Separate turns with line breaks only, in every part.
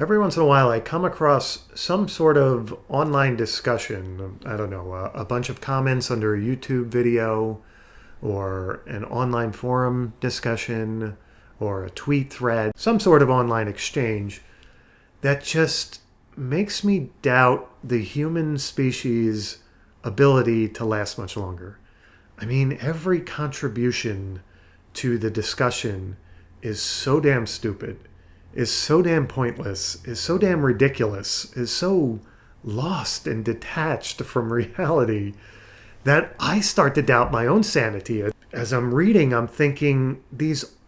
Every once in a while, I come across some sort of online discussion. I don't know, a bunch of comments under a YouTube video, or an online forum discussion, or a tweet thread, some sort of online exchange that just makes me doubt the human species' ability to last much longer. I mean, every contribution to the discussion is so damn stupid, is so damn pointless, is so damn ridiculous, is so lost and detached from reality that I start to doubt my own sanity. As I'm reading, I'm thinking,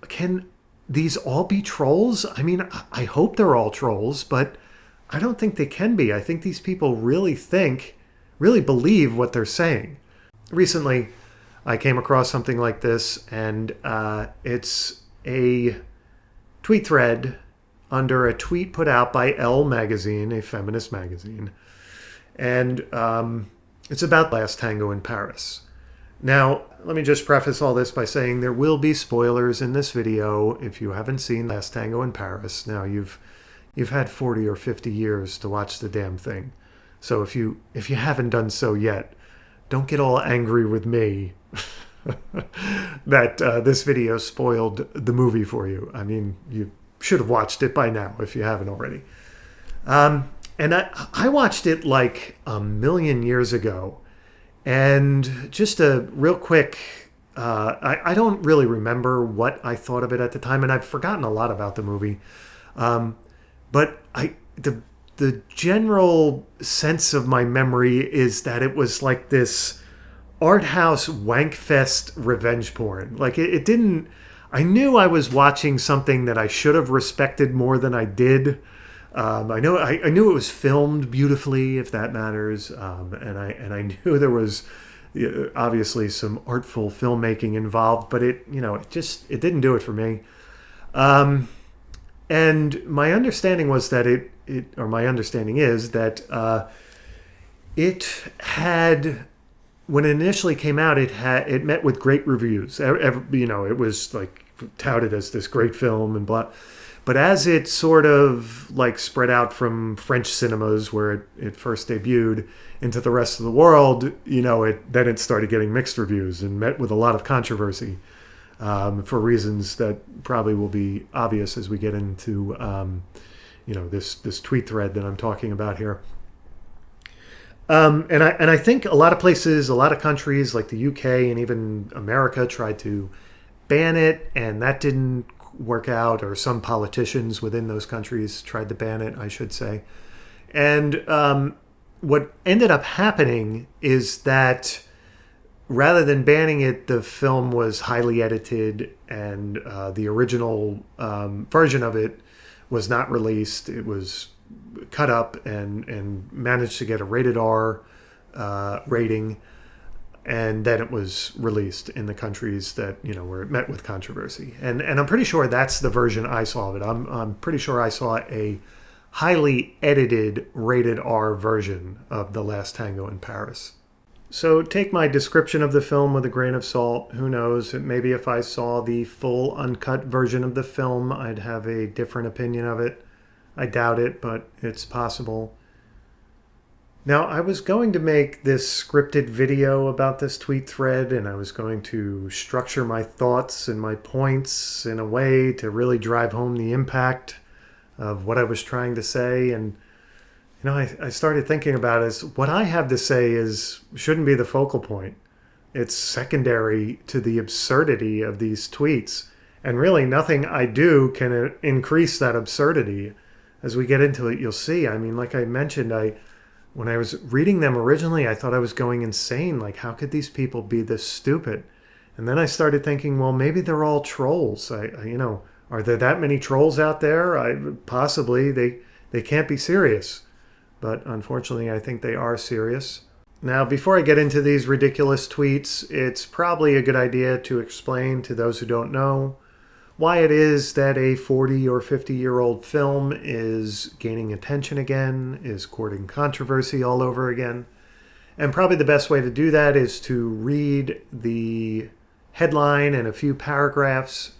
can these all be trolls? I mean, I hope they're all trolls, but I don't think they can be. I think these people really believe what they're saying. Recently, I came across something like this, and it's a tweet thread under a tweet put out by Elle Magazine, a feminist magazine. And it's about Last Tango in Paris. Now, let me just preface all this by saying there will be spoilers in this video if you haven't seen Last Tango in Paris. Now, you've had 40 or 50 years to watch the damn thing. So if you haven't done so yet, don't get all angry with me that this video spoiled the movie for you. I mean, you should have watched it by now if you haven't already. And I watched it like a million years ago. And just a real quick, I don't really remember what I thought of it at the time, and I've forgotten a lot about the movie. But the general sense of my memory is that it was like this art house wankfest revenge porn. Like it didn't. I knew I was watching something that I should have respected more than I did. I knew it was filmed beautifully, if that matters, and I knew there was obviously some artful filmmaking involved, but it didn't do it for me. And my understanding was that my understanding is that it had, when it initially came out, it met with great reviews. It was like touted as this great film and blah. But as it sort of like spread out from French cinemas where it first debuted into the rest of the world, then it started getting mixed reviews and met with a lot of controversy for reasons that probably will be obvious as we get into this tweet thread that I'm talking about here. And I think a lot of places, a lot of countries like the UK and even America tried to ban it, and that didn't work out, or some politicians within those countries tried to ban it, I should say. And what ended up happening is that rather than banning it, the film was highly edited, and the original version of it was not released. It was cut up and managed to get a rated R rating. And then it was released in the countries that, where it met with controversy. And I'm pretty sure that's the version I saw of it. I'm pretty sure I saw a highly edited rated R version of The Last Tango in Paris. So take my description of the film with a grain of salt. Who knows? Maybe if I saw the full uncut version of the film, I'd have a different opinion of it. I doubt it, but it's possible. Now, I was going to make this scripted video about this tweet thread, and I was going to structure my thoughts and my points in a way to really drive home the impact of what I was trying to say. And, I started thinking about it as what I have to say shouldn't be the focal point. It's secondary to the absurdity of these tweets. And really, nothing I do can increase that absurdity. As we get into it, you'll see. I mean, like I mentioned, when I was reading them originally, I thought I was going insane. Like, how could these people be this stupid? And then I started thinking, well, maybe they're all trolls. Are there that many trolls out there? Possibly. They can't be serious. But unfortunately, I think they are serious. Now, before I get into these ridiculous tweets, it's probably a good idea to explain to those who don't know why it is that a 40 or 50-year-old film is gaining attention again, is courting controversy all over again. And probably the best way to do that is to read the headline and a few paragraphs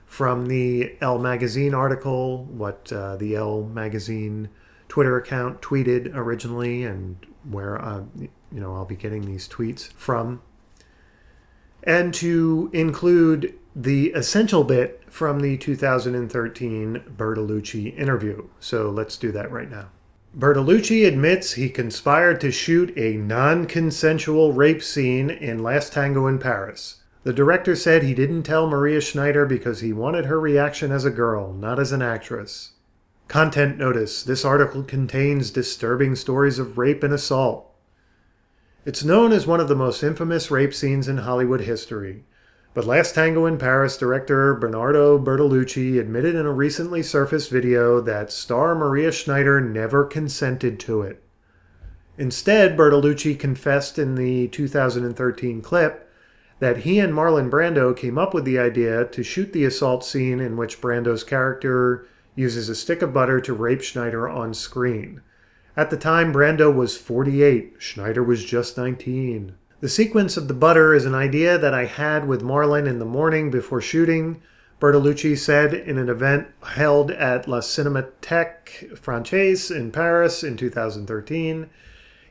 from the Elle Magazine article, what the Elle Magazine Twitter account tweeted originally, and where I'll be getting these tweets from, and to include the essential bit from the 2013 Bertolucci interview. So let's do that right now. Bertolucci admits he conspired to shoot a non-consensual rape scene in Last Tango in Paris. The director said he didn't tell Maria Schneider because he wanted her reaction as a girl, not as an actress. Content notice: this article contains disturbing stories of rape and assault. It's known as one of the most infamous rape scenes in Hollywood history. But Last Tango in Paris director Bernardo Bertolucci admitted in a recently surfaced video that star Maria Schneider never consented to it. Instead, Bertolucci confessed in the 2013 clip that he and Marlon Brando came up with the idea to shoot the assault scene in which Brando's character uses a stick of butter to rape Schneider on screen. At the time, Brando was 48. Schneider was just 19. The sequence of the butter is an idea that I had with Marlon in the morning before shooting, Bertolucci said in an event held at La Cinémathèque Française in Paris in 2013.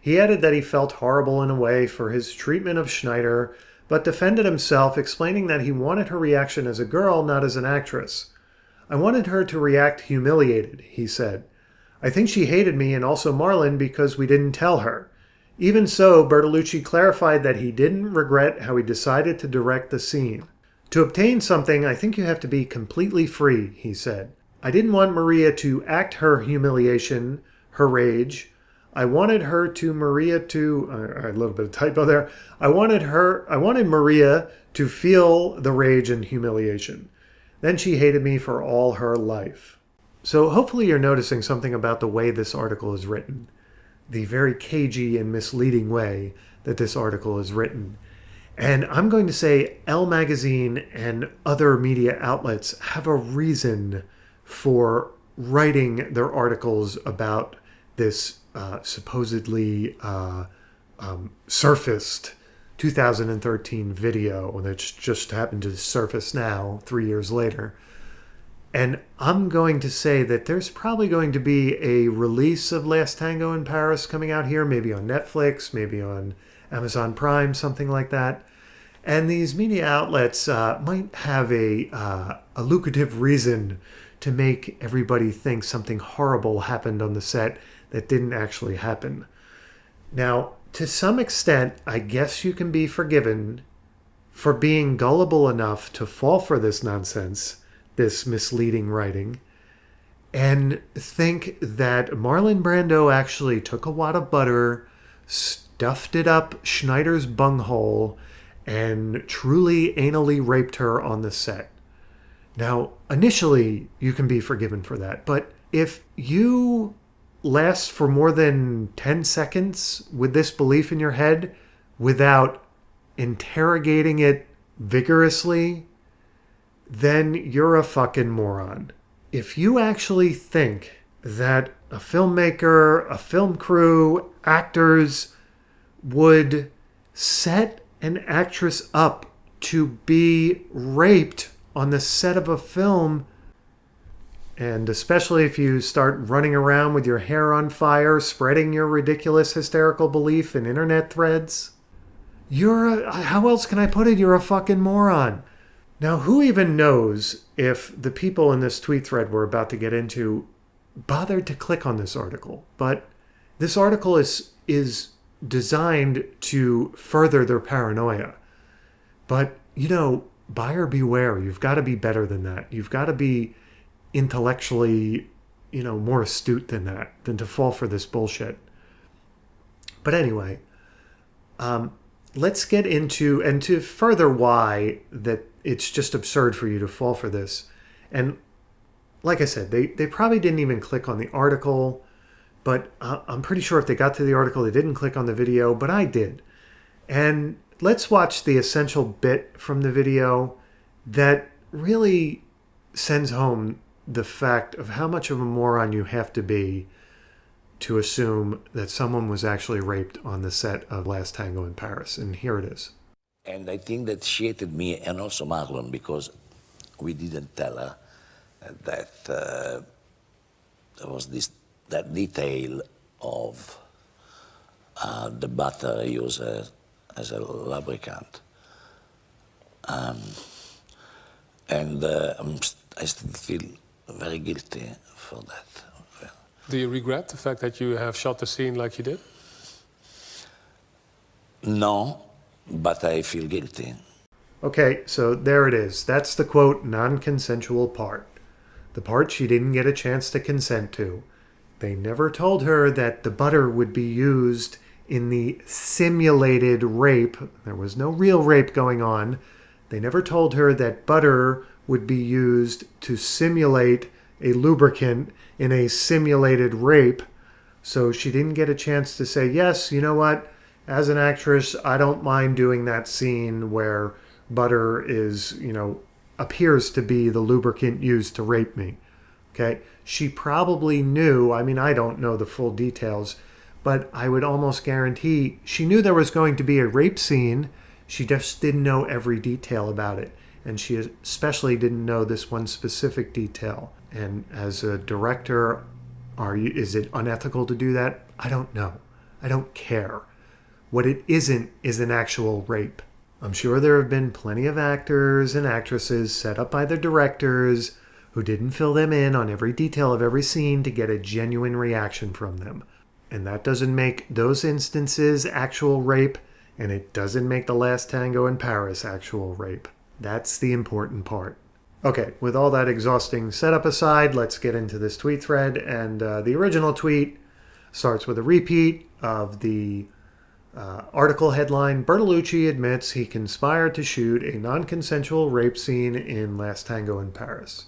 He added that he felt horrible in a way for his treatment of Schneider, but defended himself, explaining that he wanted her reaction as a girl, not as an actress. I wanted her to react humiliated, he said. I think she hated me and also Marlon because we didn't tell her. Even so, Bertolucci clarified that he didn't regret how he decided to direct the scene. To obtain something, I think you have to be completely free, he said. I didn't want Maria to act her humiliation, her rage. I wanted her to Maria to, a little bit of typo there. I wanted Maria to feel the rage and humiliation. Then she hated me for all her life. So hopefully you're noticing something about the way this article is written. The very cagey and misleading way that this article is written. And I'm going to say Elle Magazine and other media outlets have a reason for writing their articles about this supposedly surfaced 2013 video that's just happened to surface now, 3 years later. And I'm going to say that there's probably going to be a release of Last Tango in Paris coming out here, maybe on Netflix, maybe on Amazon Prime, something like that. And these media outlets might have a lucrative reason to make everybody think something horrible happened on the set that didn't actually happen. Now, to some extent, I guess you can be forgiven for being gullible enough to fall for this nonsense, this misleading writing, and think that Marlon Brando actually took a wad of butter, stuffed it up Schneider's bunghole, and truly anally raped her on the set. Now, initially, you can be forgiven for that, but if you last for more than 10 seconds with this belief in your head without interrogating it vigorously, then you're a fucking moron. If you actually think that a filmmaker, a film crew, actors would set an actress up to be raped on the set of a film, and especially if you start running around with your hair on fire, spreading your ridiculous hysterical belief in internet threads, how else can I put it? You're a fucking moron. Now, who even knows if the people in this tweet thread we're about to get into bothered to click on this article? But this article is designed to further their paranoia. But, buyer beware. You've got to be better than that. You've got to be intellectually, more astute than that, than to fall for this bullshit. But anyway, let's get into, and to further why that it's just absurd for you to fall for this. And like I said, they probably didn't even click on the article, but I'm pretty sure if they got to the article, they didn't click on the video, but I did. And let's watch the essential bit from the video that really sends home the fact of how much of a moron you have to be to assume that someone was actually raped on the set of Last Tango in Paris. And here it is.
And I think that she hated me and also Marlon because we didn't tell her that there was that detail of the butter used as a lubricant. And I still feel very guilty for that.
Do you regret the fact that you have shot the scene like you did?
No, but I feel guilty.
Okay, so there it is. That's the quote, non-consensual part. The part she didn't get a chance to consent to. They never told her that the butter would be used in the simulated rape. There was no real rape going on. They never told her that butter would be used to simulate a lubricant in a simulated rape. So she didn't get a chance to say, yes, you know what? As an actress, I don't mind doing that scene where butter is, appears to be the lubricant used to rape me. Okay? She probably knew, I don't know the full details, but I would almost guarantee she knew there was going to be a rape scene. She just didn't know every detail about it. And she especially didn't know this one specific detail. And as a director, is it unethical to do that? I don't know. I don't care. What it isn't is an actual rape. I'm sure there have been plenty of actors and actresses set up by the directors who didn't fill them in on every detail of every scene to get a genuine reaction from them. And that doesn't make those instances actual rape, and it doesn't make the Last Tango in Paris actual rape. That's the important part. Okay, with all that exhausting setup aside, let's get into this tweet thread. And the original tweet starts with a repeat of the article headline, Bertolucci admits he conspired to shoot a non-consensual rape scene in Last Tango in Paris.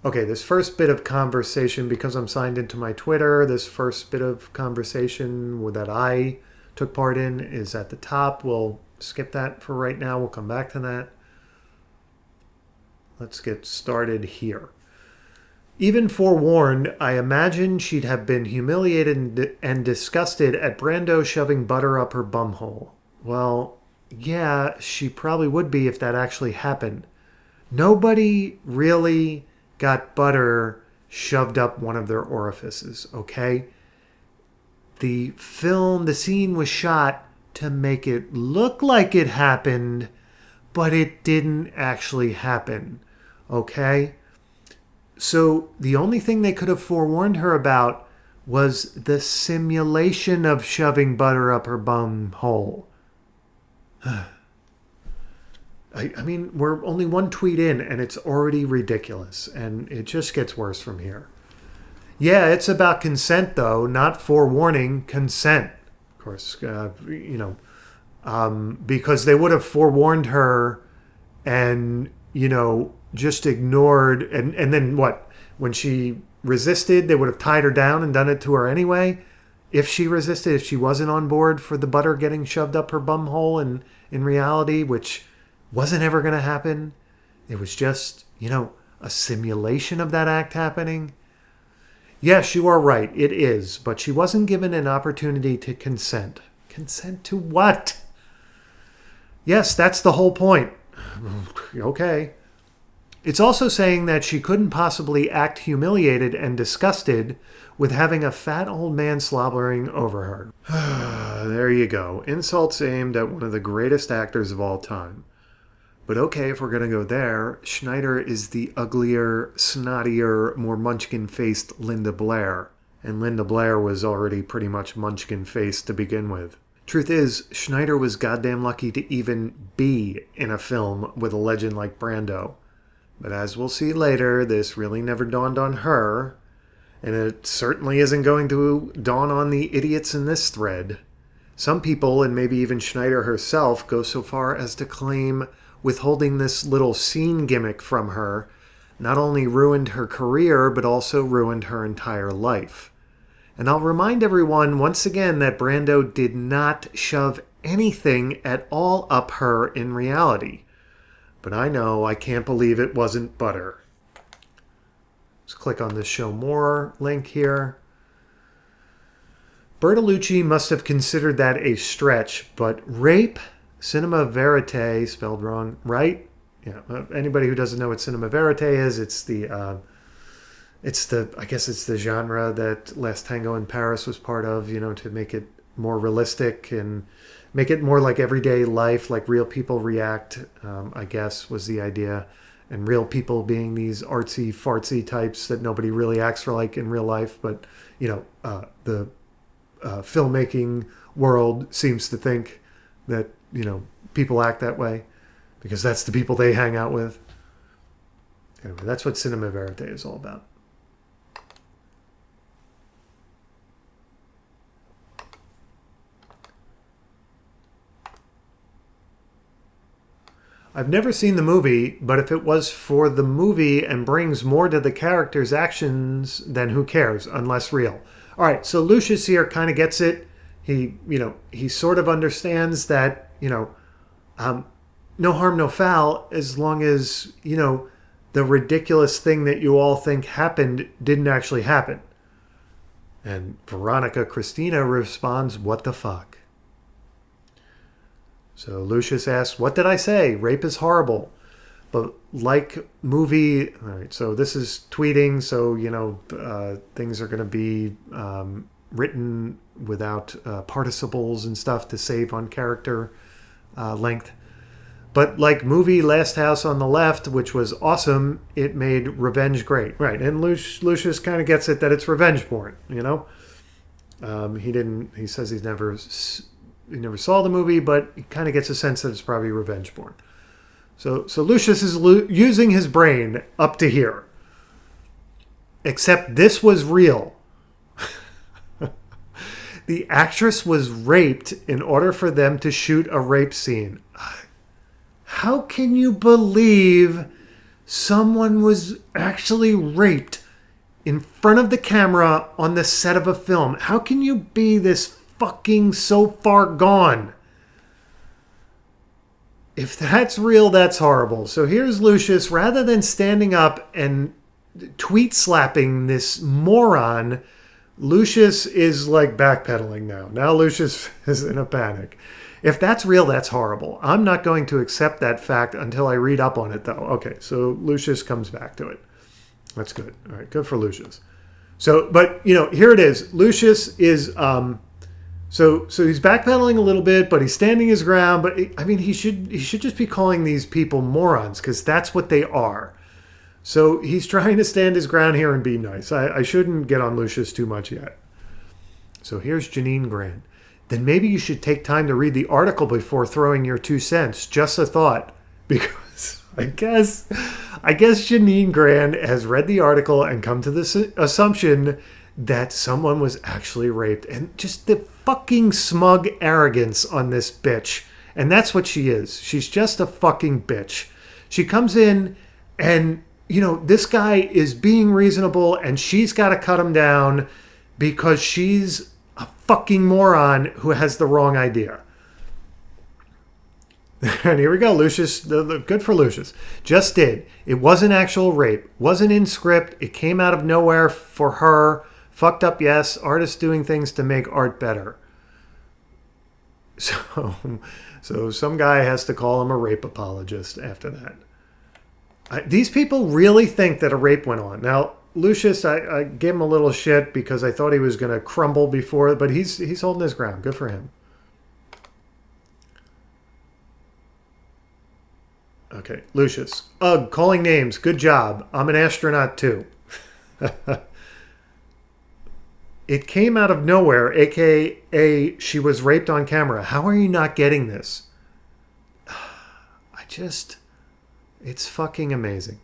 Okay, this first bit of conversation, because I'm signed into my Twitter, this first bit of conversation that I took part in is at the top. We'll skip that for right now. We'll come back to that. Let's get started here. Even forewarned, I imagine she'd have been humiliated and disgusted at Brando shoving butter up her bumhole. Well, yeah, she probably would be if that actually happened. Nobody really got butter shoved up one of their orifices, okay? The scene was shot to make it look like it happened, but it didn't actually happen, okay? So the only thing they could have forewarned her about was the simulation of shoving butter up her bum hole. We're only one tweet in and it's already ridiculous, and it just gets worse from here. Yeah, it's about consent, though, not forewarning, consent. Of course, because they would have forewarned her and, just ignored. And then what? When she resisted, they would have tied her down and done it to her anyway. If she resisted, if she wasn't on board for the butter getting shoved up her bum hole in reality, which wasn't ever going to happen. It was just, a simulation of that act happening. Yes, you are right. It is. But she wasn't given an opportunity to consent. Consent to what? Yes, that's the whole point. Okay. It's also saying that she couldn't possibly act humiliated and disgusted with having a fat old man slobbering over her. There you go. Insults aimed at one of the greatest actors of all time. But okay, if we're going to go there, Schneider is the uglier, snottier, more munchkin-faced Linda Blair. And Linda Blair was already pretty much munchkin-faced to begin with. Truth is, Schneider was goddamn lucky to even be in a film with a legend like Brando. But as we'll see later, this really never dawned on her. And it certainly isn't going to dawn on the idiots in this thread. Some people, and maybe even Schneider herself, go so far as to claim withholding this little scene gimmick from her not only ruined her career, but also ruined her entire life. And I'll remind everyone once again that Brando did not shove anything at all up her in reality. But I know, I can't believe it wasn't butter. Let's click on this Show More link here. Bertolucci must have considered that a stretch, but rape, cinema verite, spelled wrong, right? Yeah, anybody who doesn't know what cinema verite is, I guess it's the genre that Last Tango in Paris was part of, to make it more realistic and make it more like everyday life, like real people react, I guess was the idea. And real people being these artsy fartsy types that nobody really acts like in real life. But, the filmmaking world seems to think that, people act that way because that's the people they hang out with. Anyway, that's what cinema verite is all about. I've never seen the movie, but if it was for the movie and brings more to the character's actions, then who cares, unless real. All right, so Lucius here kind of gets it. He sort of understands that, no harm, no foul, as long as, the ridiculous thing that you all think happened didn't actually happen. And Veronica Christina responds, "What the fuck?" So Lucius asks, "What did I say? Rape is horrible." But like movie, all right, so this is tweeting, so, things are going to be written without participles and stuff to save on character length. But like movie Last House on the Left, which was awesome, it made revenge great. Right, and Lucius kind of gets it that it's revenge porn, He says he never saw the movie, but he kind of gets a sense that it's probably revenge porn. So Lucius is using his brain up to here. Except this was real. The actress was raped in order for them to shoot a rape scene. How can you believe someone was actually raped in front of the camera on the set of a film? How can you be this fucking so far gone? If that's real, that's horrible. So here's Lucius, rather than standing up and tweet slapping this moron, Lucius is like backpedaling now. Now Lucius is in a panic. If that's real, that's horrible. I'm not going to accept that fact until I read up on it, though. Okay, so Lucius comes back to it. That's good. All right, good for Lucius. So, but, here it is. Lucius is... So he's backpedaling a little bit, but he's standing his ground. But he should just be calling these people morons, because that's what they are. So he's trying to stand his ground here and be nice. I shouldn't get on Lucius too much yet. So here's Janine Grant. Then maybe you should take time to read the article before throwing your 2 cents. Just a thought, because I guess Janine Grant has read the article and come to this assumption that someone was actually raped. And just the fucking smug arrogance on this bitch. And that's what she is. She's just a fucking bitch. She comes in and, this guy is being reasonable and she's got to cut him down because she's a fucking moron who has the wrong idea. And here we go, Lucius. Good for Lucius. Just did. It wasn't actual rape. Wasn't in script. It came out of nowhere for her. Fucked up, yes. Artists doing things to make art better. So some guy has to call him a rape apologist after that. These people really think that a rape went on. Now, Lucius, I gave him a little shit because I thought he was going to crumble before, but he's holding his ground. Good for him. Okay, Lucius. Ugh, calling names. Good job. I'm an astronaut too. It came out of nowhere, aka she was raped on camera. How are you not getting this? It's fucking amazing.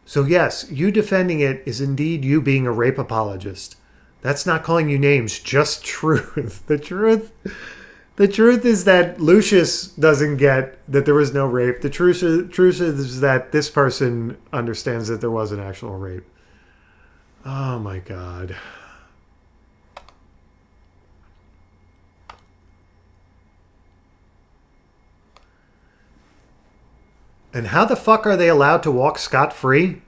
So yes, you defending it is indeed you being a rape apologist. That's not calling you names, just truth. The truth is that Lucius doesn't get that there was no rape. The truth is that this person understands that there was an actual rape. Oh my God. And how the fuck are they allowed to walk scot-free?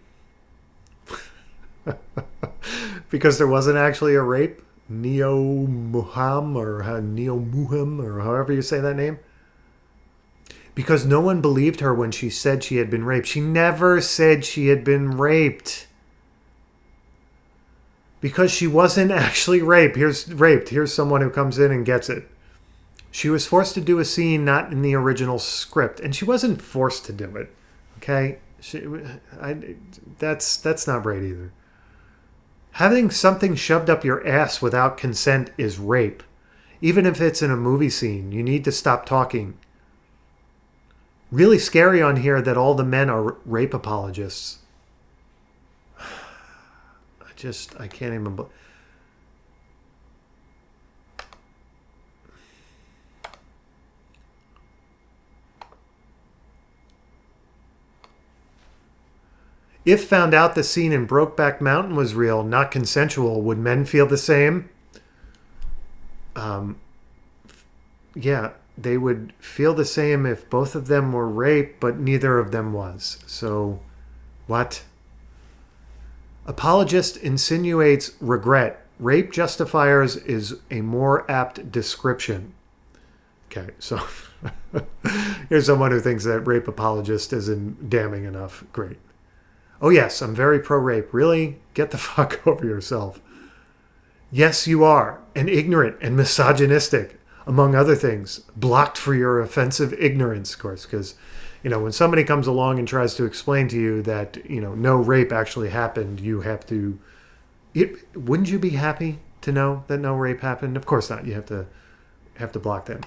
Because there wasn't actually a rape? Neo Muham or however you say that name? because no one believed her when she said she had been raped. She never said she had been raped. Because she wasn't actually raped. Here's someone who comes in and gets it. She was forced to do a scene not in the original script, and she wasn't forced to do it. Okay? That's not right either. Having something shoved up your ass without consent is rape. Even if it's in a movie scene, you need to stop talking. Really scary on here that all the men are rape apologists. I can't even... If found out the scene in Brokeback Mountain was real, not consensual, would men feel the same? Yeah, they would feel the same if both of them were raped, but neither of them was. So, what? Apologist insinuates regret. Rape justifiers is a more apt description. Okay, so here's someone who thinks that rape apologist isn't damning enough. Great. Oh yes, I'm very pro-rape. Really? Get the fuck over yourself. Yes, you are. And ignorant and misogynistic, among other things. Blocked for your offensive ignorance, of course, because, when somebody comes along and tries to explain to you that, no rape actually happened, you have to... Wouldn't you be happy to know that no rape happened? Of course not. You have to block them.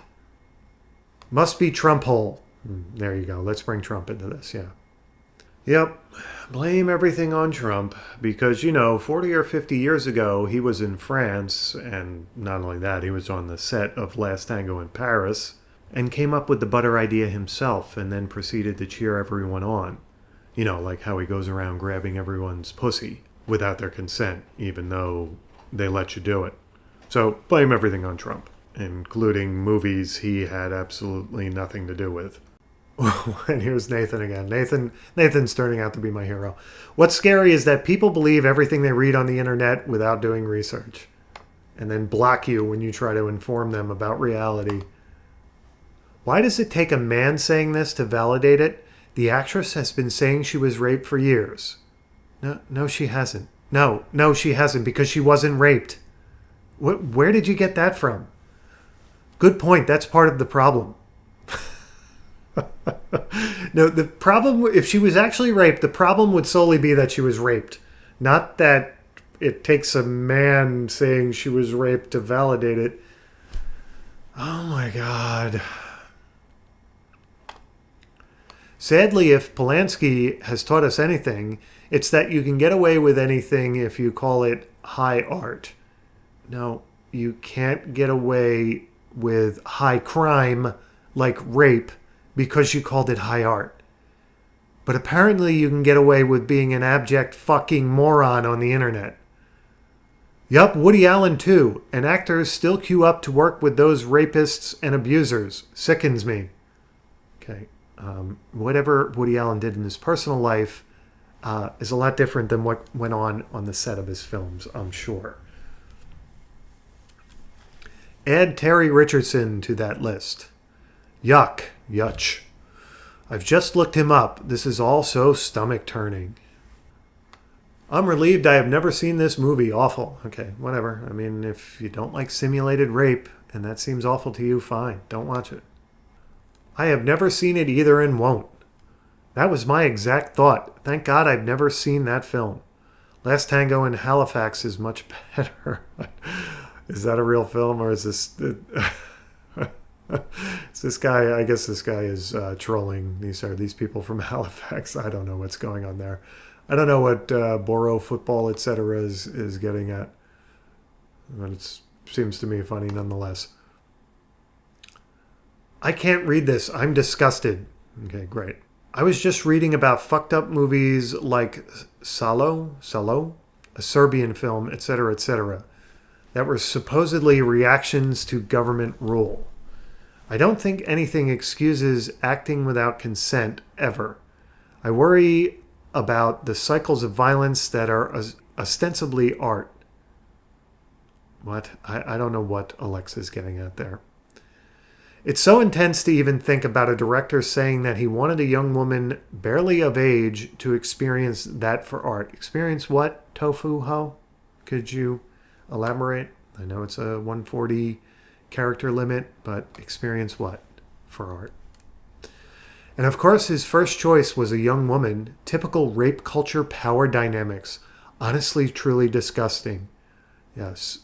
Must be Trump hole. There you go. Let's bring Trump into this, yeah. Yep, blame everything on Trump because, 40 or 50 years ago, he was in France, and not only that, he was on the set of Last Tango in Paris, and came up with the butter idea himself and then proceeded to cheer everyone on. Like how he goes around grabbing everyone's pussy without their consent, even though they let you do it. So blame everything on Trump, including movies he had absolutely nothing to do with. And here's Nathan again. Nathan's turning out to be my hero. What's scary is that people believe everything they read on the internet without doing research, and then block you when you try to inform them about reality. Why does it take a man saying this to validate it? The actress has been saying she was raped for years. No, she hasn't. No, she hasn't, because she wasn't raped. Where did you get that from? Good point. That's part of the problem. No, the problem, if she was actually raped, the problem would solely be that she was raped. Not that it takes a man saying she was raped to validate it. Oh my God. Sadly, if Polanski has taught us anything, it's that you can get away with anything if you call it high art. No, you can't get away with high crime like rape because you called it high art. But apparently you can get away with being an abject fucking moron on the internet. Yup, Woody Allen too. And actors still queue up to work with those rapists and abusers. Sickens me. Okay. Whatever Woody Allen did in his personal life is a lot different than what went on the set of his films, I'm sure. Add Terry Richardson to that list. Yuck. Yutch. I've just looked him up. This is all so stomach-turning. I'm relieved I have never seen this movie. Awful. Okay, whatever. I mean, if you don't like simulated rape, and that seems awful to you, fine. Don't watch it. I have never seen it either and won't. That was my exact thought. Thank God I've never seen that film. Last Tango in Halifax is much better. Is that a real film, or is this... Is this guy, I guess this guy is trolling. These people from Halifax. I don't know what's going on there. I don't know what Boro football, etc. is getting at. But it seems to me funny nonetheless. I can't read this. I'm disgusted. Okay, great. I was just reading about fucked up movies like Salo, a Serbian film, etc., that were supposedly reactions to government rule. I don't think anything excuses acting without consent ever. I worry about the cycles of violence that are ostensibly art. What? I don't know what Alexa's getting at there. It's so intense to even think about a director saying that he wanted a young woman barely of age to experience that for art. Experience what, Tofu Ho? Could you elaborate? I know it's a 140 character limit, but experience what for art? And of course, his first choice was a young woman. Typical rape culture power dynamics. Honestly, truly disgusting. Yes.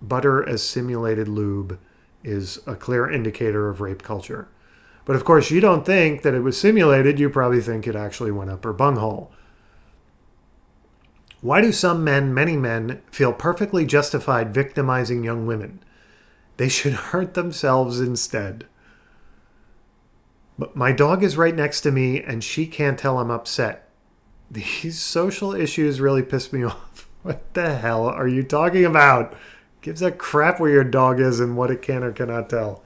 Butter as simulated lube is a clear indicator of rape culture. But of course, you don't think that it was simulated. You probably think it actually went up her bunghole. Why do some men, many men, feel perfectly justified victimizing young women? They should hurt themselves instead. But my dog is right next to me and she can't tell I'm upset. These social issues really piss me off. What the hell are you talking about? Gives a crap where your dog is and what it can or cannot tell.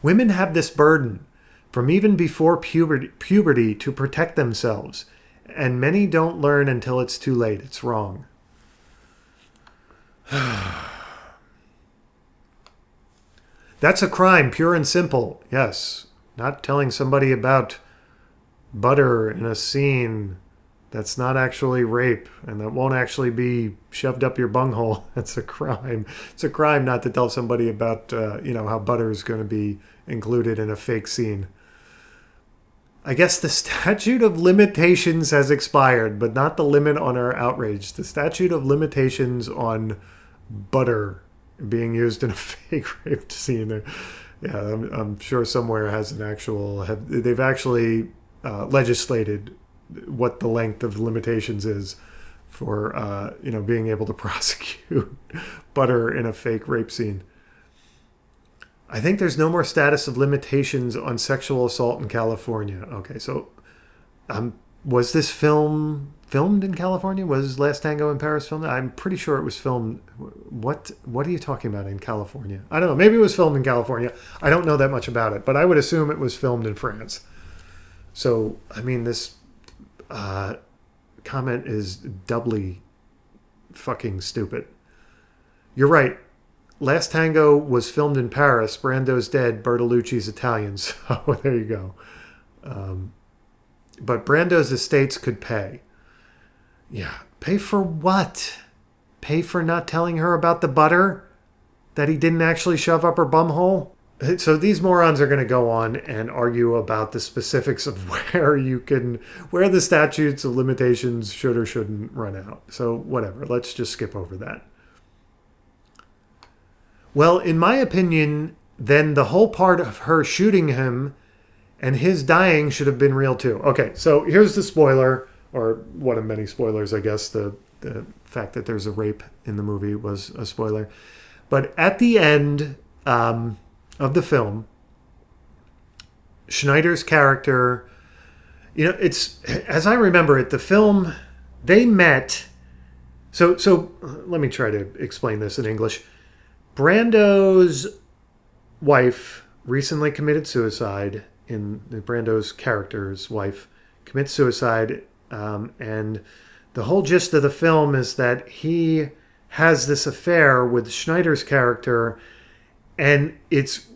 Women have this burden from even before puberty to protect themselves. And many don't learn until it's too late. It's wrong. That's a crime, pure and simple. Yes. Not telling somebody about butter in a scene that's not actually rape and that won't actually be shoved up your bunghole. That's a crime. It's a crime not to tell somebody about, how butter is going to be included in a fake scene. I guess the statute of limitations has expired, but not the limit on our outrage. The statute of limitations on butter being used in a fake rape scene. Yeah, I'm sure somewhere has an actual... They've actually legislated what the length of limitations is for, being able to prosecute butter in a fake rape scene. I think there's no more status of limitations on sexual assault in California. Okay, so was this filmed in California? Was Last Tango in Paris filmed? I'm pretty sure it was filmed. What are you talking about in California? I don't know. Maybe it was filmed in California. I don't know that much about it, but I would assume it was filmed in France. So, I mean, this comment is doubly fucking stupid. You're right. Last Tango was filmed in Paris. Brando's dead. Bertolucci's Italian. So there you go. But Brando's estates could pay. Yeah. Pay for what? Pay for not telling her about the butter that he didn't actually shove up her bumhole? So these morons are going to go on and argue about the specifics of where the statutes of limitations should or shouldn't run out. So whatever. Let's just skip over that. Well, in my opinion, then the whole part of her shooting him and his dying should have been real too. Okay, so here's the spoiler, or one of many spoilers, I guess. The fact that there's a rape in the movie was a spoiler. But at the end of the film, Schneider's character, it's, as I remember it, the film, they met. So let me try to explain this in English. Brando's wife recently committed suicide. Brando's character's wife commits suicide, and the whole gist of the film is that he has this affair with Schneider's character, and it's,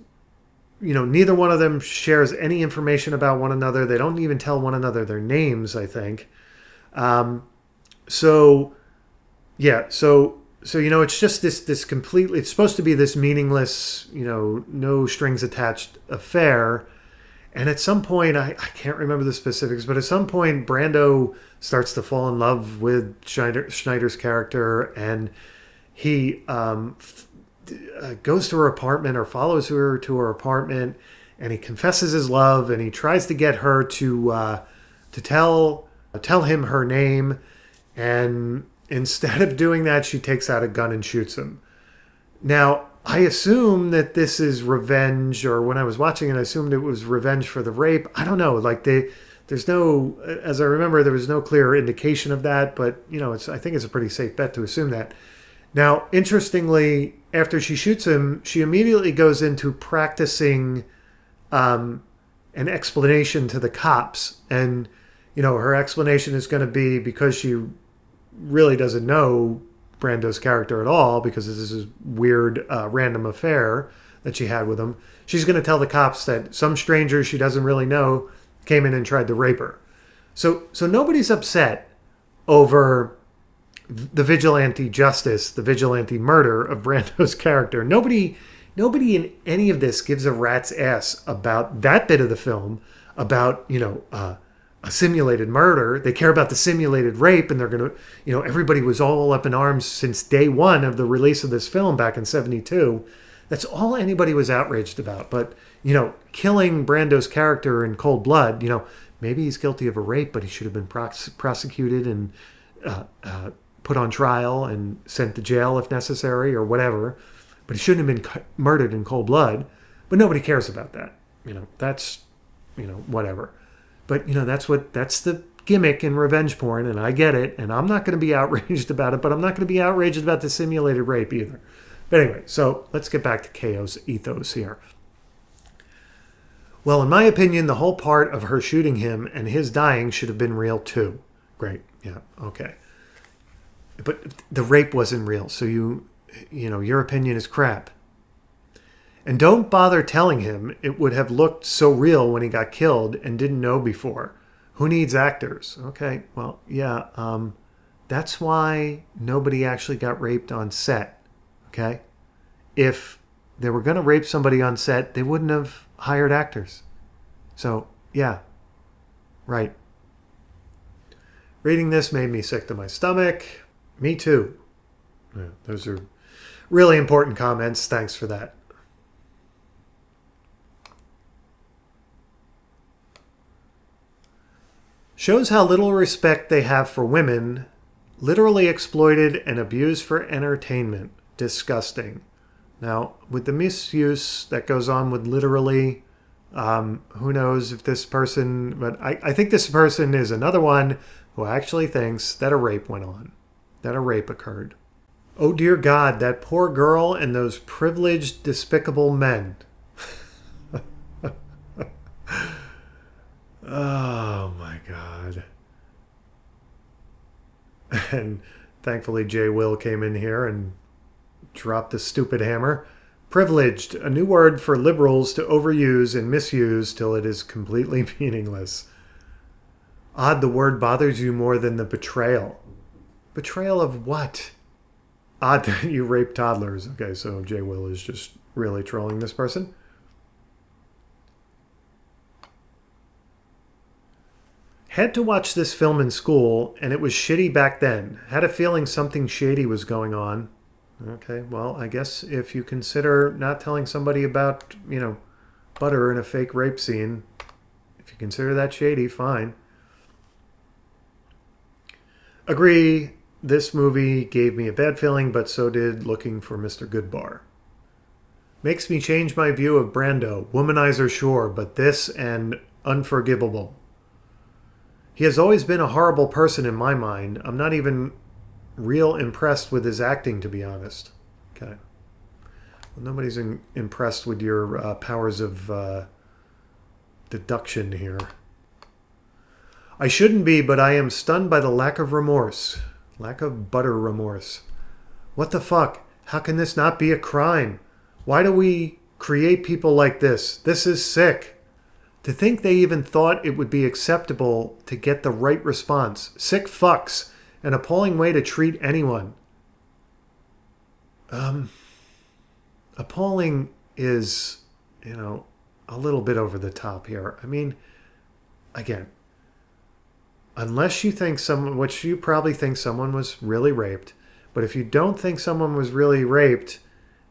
neither one of them shares any information about one another. They don't even tell one another their names, I think. So it's just this completely, it's supposed to be this meaningless, no strings attached affair. And at some point, I can't remember the specifics, but at some point, Brando starts to fall in love with Schneider's character, and he goes to her apartment or follows her to her apartment, and he confesses his love, and he tries to get her to tell him her name, and instead of doing that, she takes out a gun and shoots him. Now, I assume that this is revenge, or when I was watching it, I assumed it was revenge for the rape. I don't know. There's no, as I remember, there was no clear indication of that, but, I think it's a pretty safe bet to assume that. Now, interestingly, after she shoots him, she immediately goes into practicing an explanation to the cops. And, her explanation is going to be, because she really doesn't know Brando's character at all, because this is a weird random affair that she had with him. She's going to tell the cops that some stranger she doesn't really know came in and tried to rape her. So nobody's upset over the vigilante justice, the vigilante murder of Brando's character. Nobody in any of this gives a rat's ass about that bit of the film, about, a simulated murder. They care about the simulated rape, and they're going to, everybody was all up in arms since day one of the release of this film back in 1972. That's all anybody was outraged about. But, killing Brando's character in cold blood, maybe he's guilty of a rape, but he should have been prosecuted and put on trial and sent to jail if necessary or whatever. But he shouldn't have been murdered in cold blood. But nobody cares about that. That's, whatever. But, that's the gimmick in revenge porn, and I get it. And I'm not going to be outraged about it, but I'm not going to be outraged about the simulated rape either. But anyway, so let's get back to Keo's ethos here. Well, in my opinion, the whole part of her shooting him and his dying should have been real too. Great. Yeah. Okay. But the rape wasn't real. So your opinion is crap. And don't bother telling him it would have looked so real when he got killed and didn't know before. Who needs actors? Okay. Well, yeah. That's why nobody actually got raped on set. Okay. If they were going to rape somebody on set, they wouldn't have hired actors. So, yeah. Right. Reading this made me sick to my stomach. Me too. Yeah, those are really important comments. Thanks for that. Shows how little respect they have for women, literally exploited and abused for entertainment. Disgusting. Now, with the misuse that goes on with literally, who knows if this person, but I think this person is another one who actually thinks that a rape went on, that a rape occurred. Oh dear God, that poor girl and those privileged, despicable men. Oh my God. And thankfully Jay Will came in here and dropped the stupid hammer. Privileged, a new word for liberals to overuse and misuse till it is completely meaningless. Odd the word bothers you more than the betrayal. Betrayal of what? Odd that you rape toddlers. Okay, so Jay Will is just really trolling this person. Had to watch this film in school, and it was shitty back then. Had a feeling something shady was going on. Okay, well, I guess if you consider not telling somebody about, butter in a fake rape scene, if you consider that shady, fine. Agree, this movie gave me a bad feeling, but so did Looking for Mr. Goodbar. Makes me change my view of Brando. Womanizer, sure, but this and Unforgivable. He has always been a horrible person in my mind. I'm not even real impressed with his acting, to be honest. Okay. Well, nobody's impressed with your powers of deduction here. I shouldn't be, but I am stunned by the lack of remorse. Lack of butter remorse. What the fuck? How can this not be a crime? Why do we create people like this? This is sick. To think they even thought it would be acceptable to get the right response. Sick fucks. An appalling way to treat anyone. Appalling is, a little bit over the top here. I mean, again, unless you think which you probably think someone was really raped, but if you don't think someone was really raped,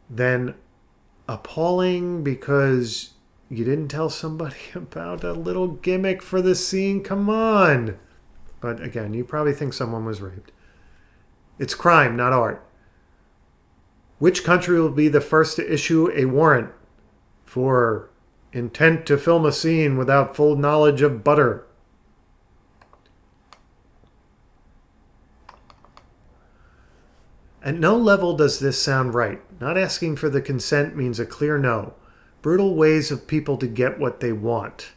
then appalling because you didn't tell somebody about a little gimmick for the scene. Come on. But again, you probably think someone was raped. It's crime, not art. Which country will be the first to issue a warrant for intent to film a scene without full knowledge of butter? At no level does this sound right. Not asking for the consent means a clear no. Brutal ways of people to get what they want.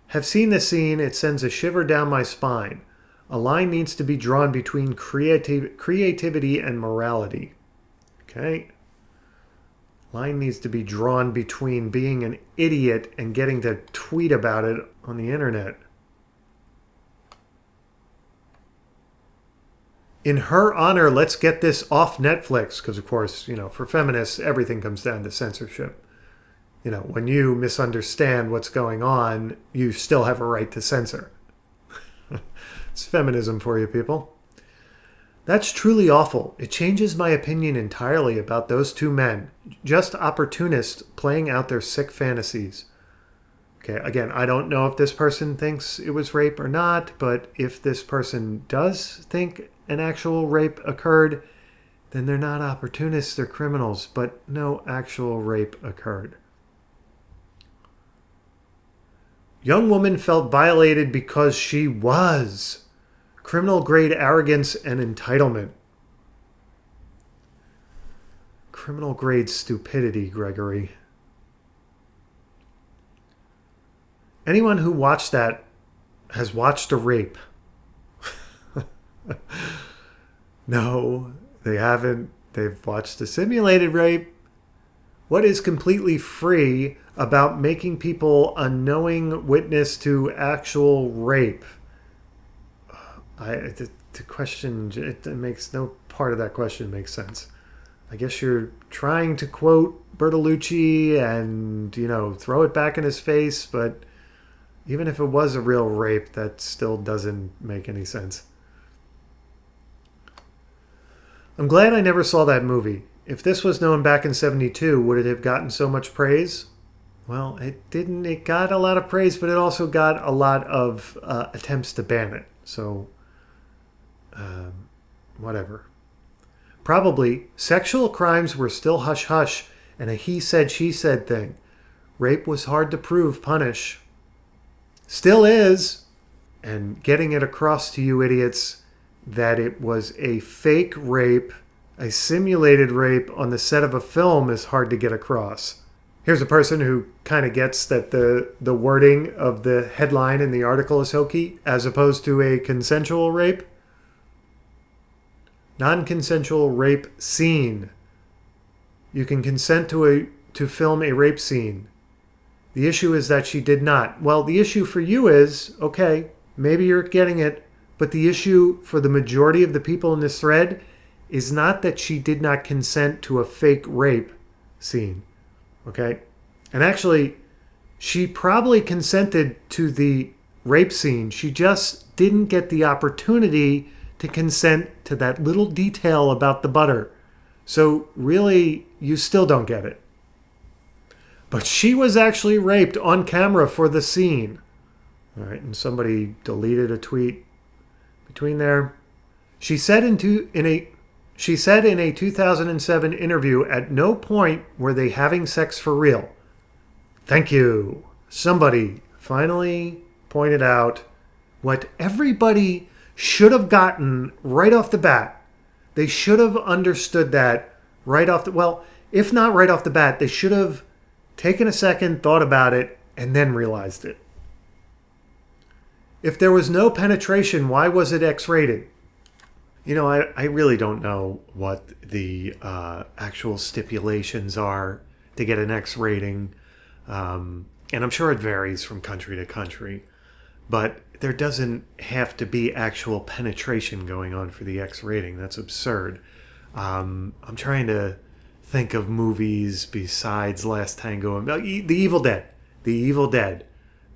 Have seen the scene, it sends a shiver down my spine. A line needs to be drawn between creativity and morality. Okay? Line needs to be drawn between being an idiot and getting to tweet about it on the internet. In her honor, let's get this off Netflix. Because, of course, for feminists, everything comes down to censorship. When you misunderstand what's going on, you still have a right to censor. It's feminism for you people. That's truly awful. It changes my opinion entirely about those two men. Just opportunists playing out their sick fantasies. Okay, again, I don't know if this person thinks it was rape or not, but if this person does think an actual rape occurred, then they're not opportunists, they're criminals, but no actual rape occurred. Young woman felt violated because she was. Criminal grade arrogance and entitlement. Criminal grade stupidity, Gregory. Anyone who watched that has watched a rape. No, they haven't. They've watched a simulated rape. What is completely free about making people a knowing witness to actual rape? The question, it makes no part of that question makes sense. I guess you're trying to quote Bertolucci and, throw it back in his face, but even if it was a real rape, that still doesn't make any sense. I'm glad I never saw that movie. If this was known back in '72, would it have gotten so much praise? Well, it didn't. It got a lot of praise, but it also got a lot of attempts to ban it. So, whatever. Probably, sexual crimes were still hush-hush and a he said, she said thing. Rape was hard to prove, punish. Still is. And getting it across to you idiots that it was a fake rape, a simulated rape on the set of a film is hard to get across. Here's a person who kind of gets that the wording of the headline in the article is hokey, as opposed to a consensual rape. Non-consensual rape scene. You can consent to film a rape scene. The issue is that she did not. Well, the issue for you is, okay, maybe you're getting it, but the issue for the majority of the people in this thread is not that she did not consent to a fake rape scene. Okay? And actually, she probably consented to the rape scene. She just didn't get the opportunity to consent to that little detail about the butter. So really, you still don't get it. But she was actually raped on camera for the scene. All right, and somebody deleted a tweet between there. She said in a 2007 interview, at no point were they having sex for real. Thank you. Somebody finally pointed out what everybody should have gotten right off the bat. They should have understood that right off the... Well, if not right off the bat, they should have taken a second, thought about it, and then realized it. If there was no penetration, why was it X-rated? I really don't know what the actual stipulations are to get an X rating. And I'm sure it varies from country to country. But there doesn't have to be actual penetration going on for the X rating. That's absurd. I'm trying to think of movies besides Last Tango and The Evil Dead. The Evil Dead.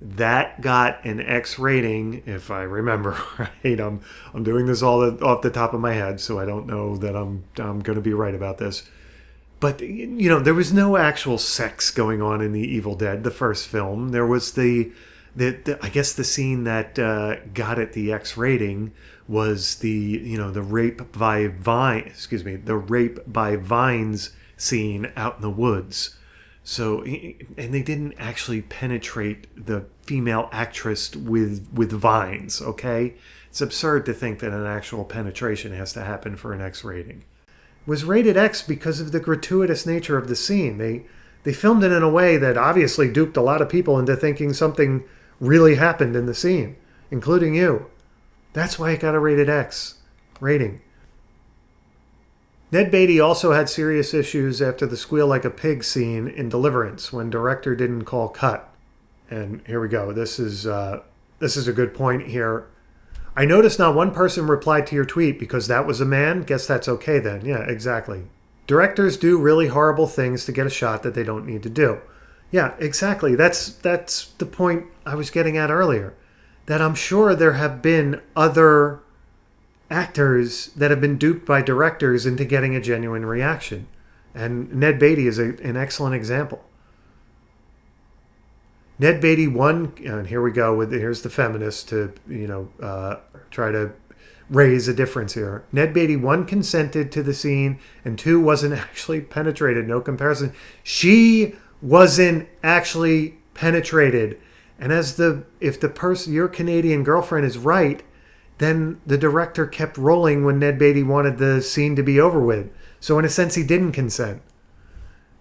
That got an X rating, if I remember right. I'm doing this all off the top of my head, so I don't know that I'm going to be right about this. But, there was no actual sex going on in The Evil Dead, the first film. There was I guess the scene that got it the X rating was the rape by vines scene out in the woods. So, and they didn't actually penetrate the female actress with vines, okay? It's absurd to think that an actual penetration has to happen for an X rating. It was rated X because of the gratuitous nature of the scene. They filmed it in a way that obviously duped a lot of people into thinking something really happened in the scene, including you. That's why it got a rated X rating. Ned Beatty also had serious issues after the squeal like a pig scene in Deliverance when director didn't call cut. And here we go. This is a good point here. I noticed not one person replied to your tweet because that was a man. Guess that's okay then. Yeah, exactly. Directors do really horrible things to get a shot that they don't need to do. Yeah, exactly. That's the point I was getting at earlier. That I'm sure there have been other actors that have been duped by directors into getting a genuine reaction. And Ned Beatty is an excellent example. Ned Beatty won, and here we go here's the feminists to try to raise a difference here. Ned Beatty, 1, consented to the scene, and 2, wasn't actually penetrated. No comparison. She wasn't actually penetrated. And if the person, your Canadian girlfriend, is right, then the director kept rolling when Ned Beatty wanted the scene to be over with. So in a sense, he didn't consent.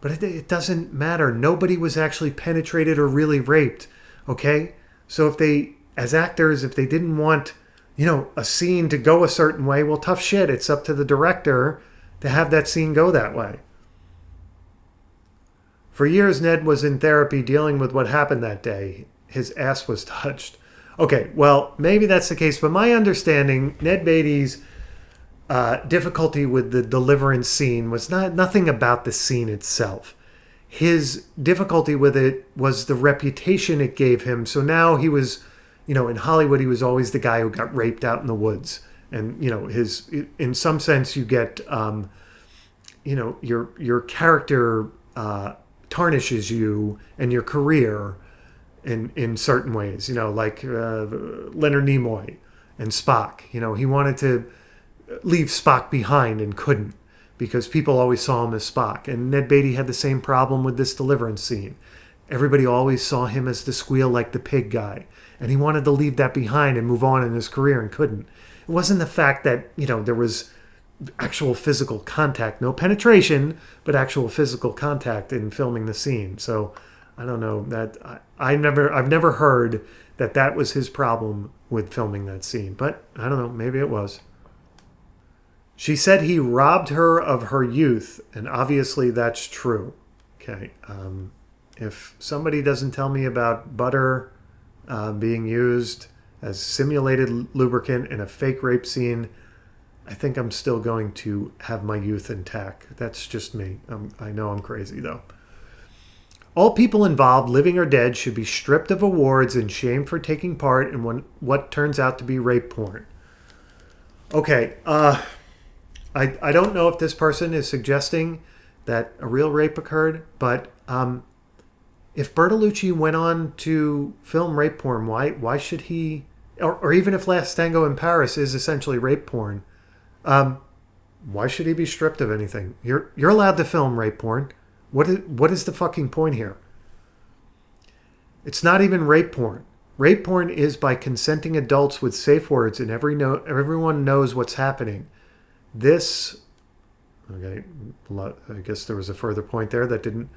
But it doesn't matter. Nobody was actually penetrated or really raped. Okay? So if they, as actors, if they didn't want, a scene to go a certain way, well, tough shit. It's up to the director to have that scene go that way. For years, Ned was in therapy dealing with what happened that day. His ass was touched. Okay, well, maybe that's the case. But my understanding, Ned Beatty's difficulty with the Deliverance scene was nothing about the scene itself. His difficulty with it was the reputation it gave him. So now he was, in Hollywood, he was always the guy who got raped out in the woods. And, in some sense, you get, your character tarnishes you and your career in certain ways, like Leonard Nimoy and Spock. He wanted to leave Spock behind and couldn't because people always saw him as Spock. And Ned Beatty had the same problem with this Deliverance scene. Everybody always saw him as the squeal like the pig guy. And he wanted to leave that behind and move on in his career and couldn't. It wasn't the fact that, there was actual physical contact, no penetration, but actual physical contact in filming the scene. So I don't know that I've never heard that was his problem with filming that scene, but I don't know, maybe it was. She said he robbed her of her youth, and obviously that's true. Okay, if somebody doesn't tell me about butter being used as simulated lubricant in a fake rape scene, I think I'm still going to have my youth intact. That's just me. I know I'm crazy, though. All people involved, living or dead, should be stripped of awards and shamed for taking part in what turns out to be rape porn. Okay, I don't know if this person is suggesting that a real rape occurred, but if Bertolucci went on to film rape porn, why should he, or even if Last Tango in Paris is essentially rape porn, why should he be stripped of anything? You're allowed to film rape porn. What is the fucking point here? It's not even rape porn. Rape porn is by consenting adults with safe words and everyone knows what's happening. Okay, I guess there was a further point there that didn't.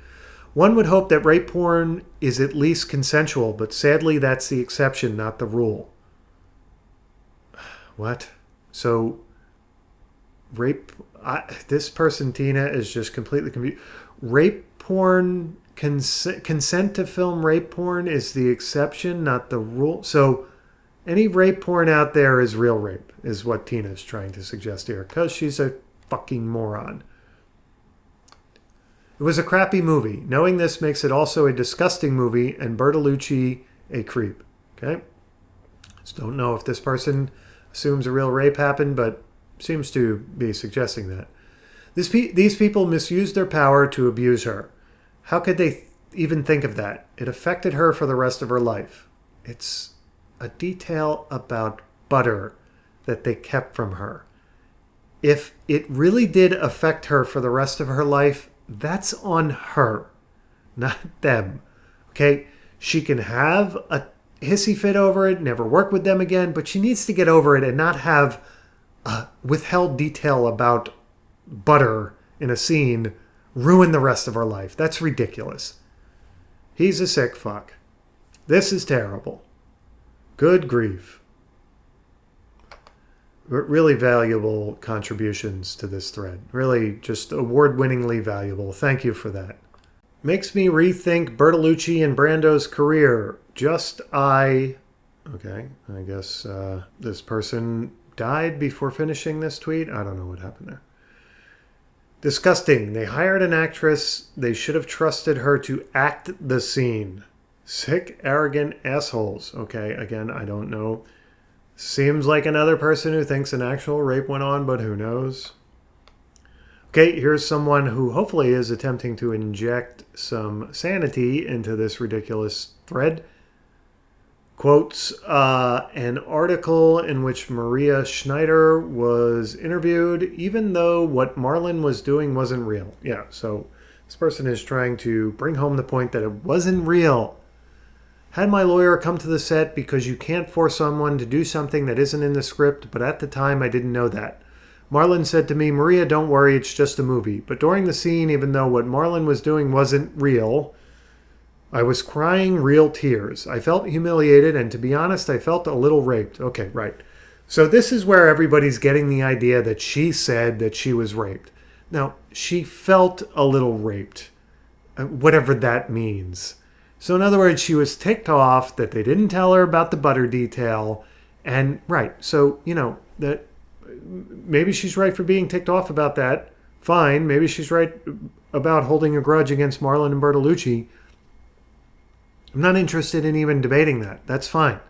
One would hope that rape porn is at least consensual, but sadly that's the exception, not the rule. What? So, this person, Tina, is just completely confused. Rape porn, consent to film rape porn is the exception, not the rule. So any rape porn out there is real rape, is what Tina is trying to suggest here, because she's a fucking moron. It was a crappy movie. Knowing this makes it also a disgusting movie and Bertolucci a creep. Okay? Just don't know if this person assumes a real rape happened, but seems to be suggesting that. These people misused their power to abuse her. How could they even think of that? It affected her for the rest of her life. It's a detail about butter that they kept from her. If it really did affect her for the rest of her life, that's on her, not them. Okay? She can have a hissy fit over it, never work with them again, but she needs to get over it and not have withheld detail about butter in a scene ruin the rest of her life. That's ridiculous. He's a sick fuck. This is terrible. Good grief. Really valuable contributions to this thread. Really just award-winningly valuable. Thank you for that. Makes me rethink Bertolucci and Brando's career. Okay, I guess this person died before finishing this tweet. I don't know what happened there. Disgusting. They hired an actress. They should have trusted her to act the scene. Sick, arrogant assholes. Okay, again, I don't know. Seems like another person who thinks an actual rape went on, but who knows? Okay, here's someone who hopefully is attempting to inject some sanity into this ridiculous thread. Quotes an article in which Maria Schneider was interviewed, even though what Marlon was doing wasn't real. Yeah, so this person is trying to bring home the point that it wasn't real. Had my lawyer come to the set because you can't force someone to do something that isn't in the script, but at the time I didn't know that. Marlon said to me, Maria, don't worry, it's just a movie. But during the scene, even though what Marlon was doing wasn't real, I was crying real tears. I felt humiliated, and to be honest, I felt a little raped. Okay, right. So this is where everybody's getting the idea that she said that she was raped. Now, she felt a little raped, whatever that means. So in other words, she was ticked off that they didn't tell her about the butter detail. And right, so, that maybe she's right for being ticked off about that. Fine. Maybe she's right about holding a grudge against Marlon and Bertolucci. I'm not interested in even debating that. That's fine.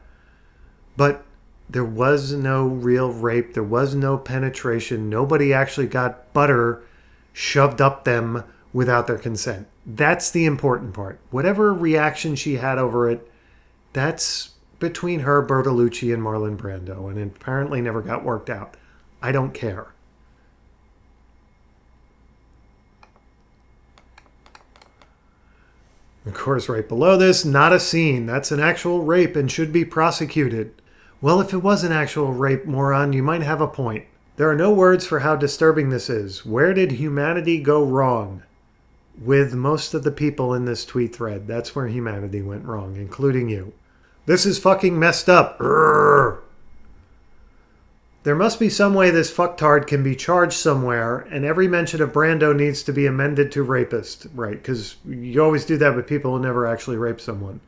But there was no real rape. There was no penetration. Nobody actually got butter shoved up them without their consent. That's the important part. Whatever reaction she had over it, that's between her, Bertolucci, and Marlon Brando, and it apparently never got worked out. I don't care. Of course, right below this, not a scene. That's an actual rape and should be prosecuted. Well, if it was an actual rape, moron, you might have a point. There are no words for how disturbing this is. Where did humanity go wrong? With most of the people in this tweet thread. That's where humanity went wrong, including you. This is fucking messed up. Urgh. There must be some way this fucktard can be charged somewhere, and every mention of Brando needs to be amended to rapist. Right, because you always do that with people who never actually rape someone.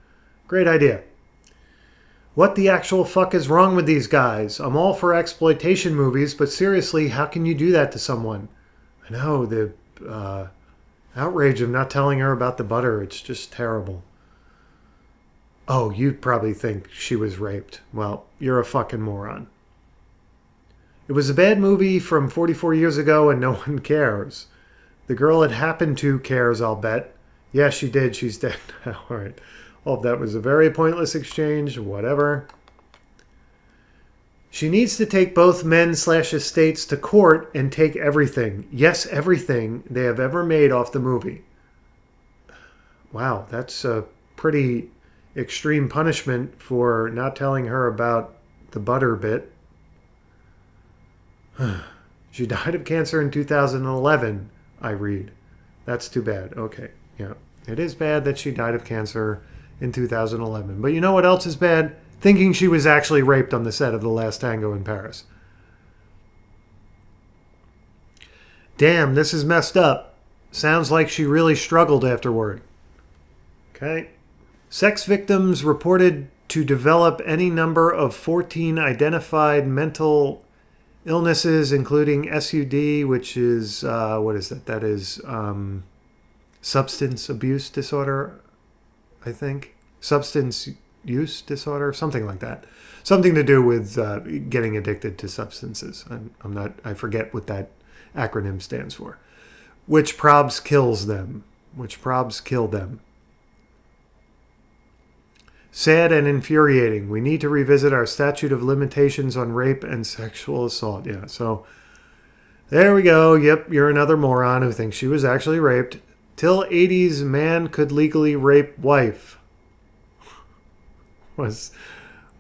Great idea. What the actual fuck is wrong with these guys? I'm all for exploitation movies, but seriously, how can you do that to someone? I know, the outrage of not telling her about the butter. It's just terrible. Oh, you probably think she was raped. Well, you're a fucking moron. It was a bad movie from 44 years ago and no one cares. The girl it happened to cares, I'll bet. Yeah, she did. She's dead now. All right. Oh, that was a very pointless exchange. Whatever. She needs to take both men/estates to court and take everything. Yes, everything they have ever made off the movie. Wow, that's a pretty extreme punishment for not telling her about the butter bit. She died of cancer in 2011, I read. That's too bad. Okay, yeah. It is bad that she died of cancer in 2011. But you know what else is bad? Thinking she was actually raped on the set of The Last Tango in Paris. Damn, this is messed up. Sounds like she really struggled afterward. Okay. Sex victims reported to develop any number of 14 identified mental illnesses, including SUD, which is, what is that? That is substance abuse disorder, I think. Substance use disorder, something like that. Something to do with getting addicted to substances. I forget what that acronym stands for. Which probs kills them. Which probs kill them. Sad and infuriating. We need to revisit our statute of limitations on rape and sexual assault. Yeah, so there we go. Yep, you're another moron who thinks she was actually raped. Till 80s, man could legally rape wife. Was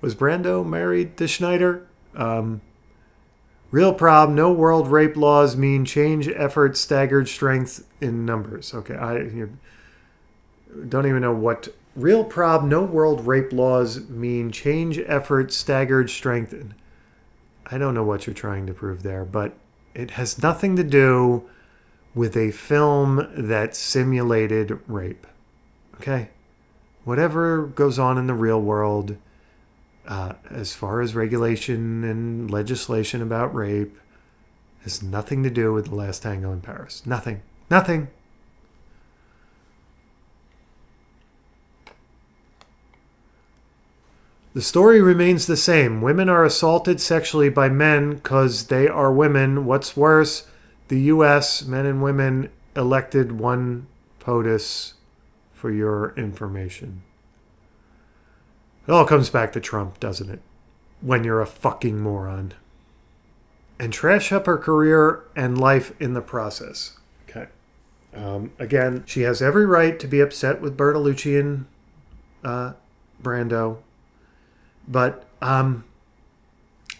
Brando married to Schneider? Real problem. No world rape laws mean change, effort, staggered strength in numbers. Okay, I don't even know what... Real problem. No world rape laws mean change, effort, staggered strength. I don't know what you're trying to prove there, but it has nothing to do with a film that simulated rape. Okay? Whatever goes on in the real world, as far as regulation and legislation about rape, has nothing to do with The Last Tango in Paris. Nothing. Nothing. The story remains the same. Women are assaulted sexually by men because they are women. What's worse, the U.S., men and women, elected one POTUS for your information. It all comes back to Trump, doesn't it? When you're a fucking moron. And trash up her career and life in the process. Okay. Again, she has every right to be upset with Bertolucci and Brando. But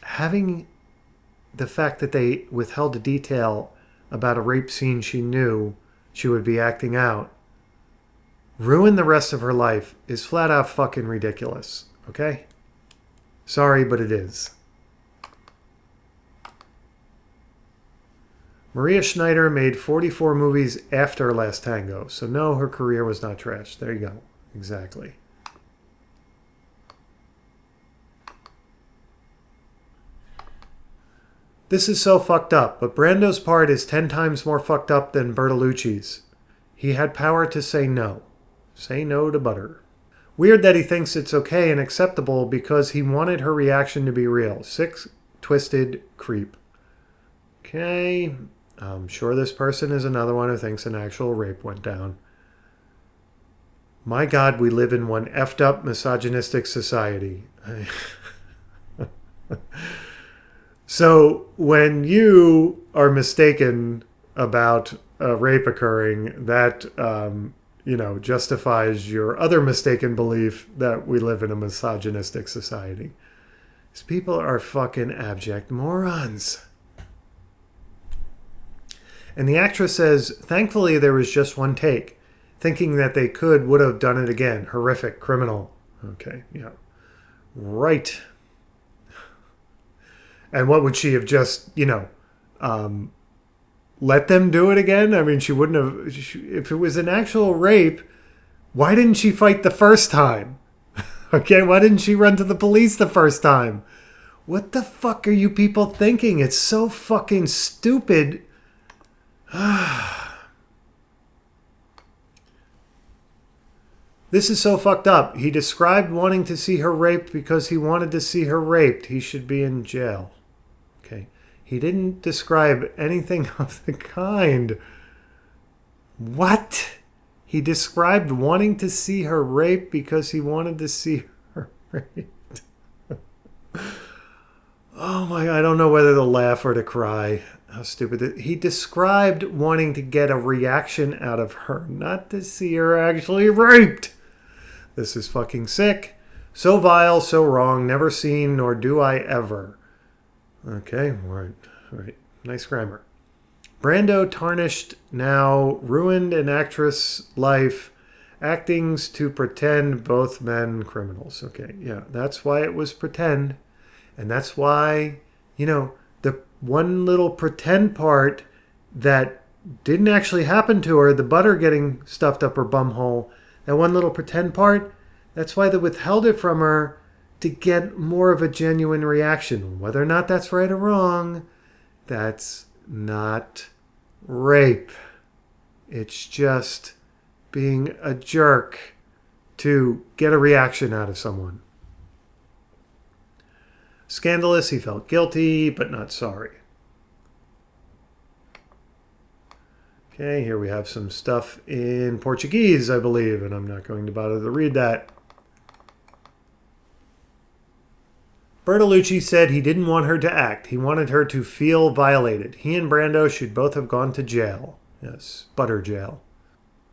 having the fact that they withheld a detail about a rape scene she knew she would be acting out ruin the rest of her life is flat out fucking ridiculous. Okay? Sorry, but it is. Maria Schneider made 44 movies after Last Tango. So no, her career was not trash. There you go. Exactly. This is so fucked up, but Brando's part is 10 times more fucked up than Bertolucci's. He had power to say no. Say no to butter. Weird that he thinks it's okay and acceptable because he wanted her reaction to be real. Sick, twisted creep. Okay, I'm sure this person is another one who thinks an actual rape went down. My God, we live in one effed up misogynistic society. So when you are mistaken about a rape occurring, that, justifies your other mistaken belief that we live in a misogynistic society. These people are fucking abject morons. And the actress says, thankfully there was just one take. Thinking that they would have done it again. Horrific, criminal. Okay, yeah. Right. And what would she have just, let them do it again? I mean, she wouldn't have... if it was an actual rape, why didn't she fight the first time? Okay, why didn't she run to the police the first time? What the fuck are you people thinking? It's so fucking stupid. This is so fucked up. He described wanting to see her raped because he wanted to see her raped. He should be in jail. Okay. He didn't describe anything of the kind. What? He described wanting to see her raped because he wanted to see her raped. Oh my God, I don't know whether to laugh or to cry. How stupid. He described wanting to get a reaction out of her, not to see her actually raped. This is fucking sick. So vile, so wrong, never seen, nor do I ever. Okay, right. Nice grammar. Brando tarnished, now ruined an actress' life, actings to pretend both men criminals. Okay, yeah, that's why it was pretend. And that's why, the one little pretend part that didn't actually happen to her, the butter getting stuffed up her bumhole, that one little pretend part, that's why they withheld it from her to get more of a genuine reaction. Whether or not that's right or wrong, that's not rape. It's just being a jerk to get a reaction out of someone. Scandalous, he felt guilty, but not sorry. Okay, here we have some stuff in Portuguese, I believe, and I'm not going to bother to read that. Bertolucci said he didn't want her to act. He wanted her to feel violated. He and Brando should both have gone to jail. Yes, butter jail.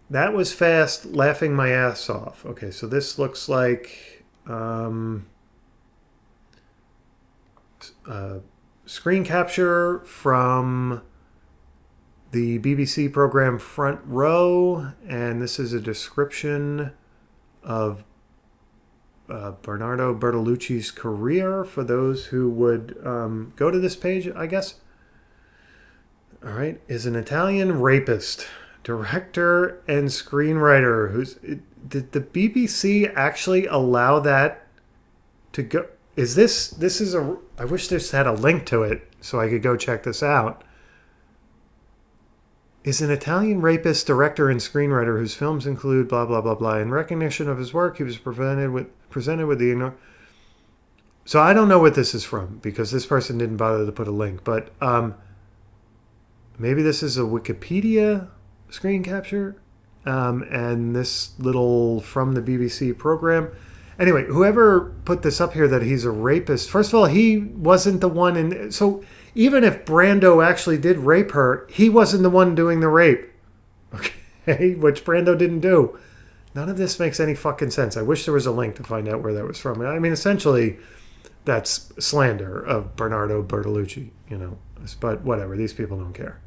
That was fast, laughing my ass off. Okay, so this looks like screen capture from the BBC program Front Row, and this is a description of Bernardo Bertolucci's career for those who would go to this page, I guess. All right, is an Italian rapist, director, and screenwriter. Did the BBC actually allow that to go? Is this is a? I wish this had a link to it so I could go check this out. Is an Italian rapist, director, and screenwriter whose films include blah blah blah blah. In recognition of his work, he was presented with the. So I don't know what this is from because this person didn't bother to put a link, but maybe this is a Wikipedia screen capture, and this little from the BBC program. Anyway, whoever put this up here that he's a rapist, first of all, he wasn't the one in. So even if Brando actually did rape her, he wasn't the one doing the rape. Okay, which Brando didn't do. None of this makes any fucking sense. I wish there was a link to find out where that was from. I mean, essentially, that's slander of Bernardo Bertolucci, you know. But whatever, these people don't care.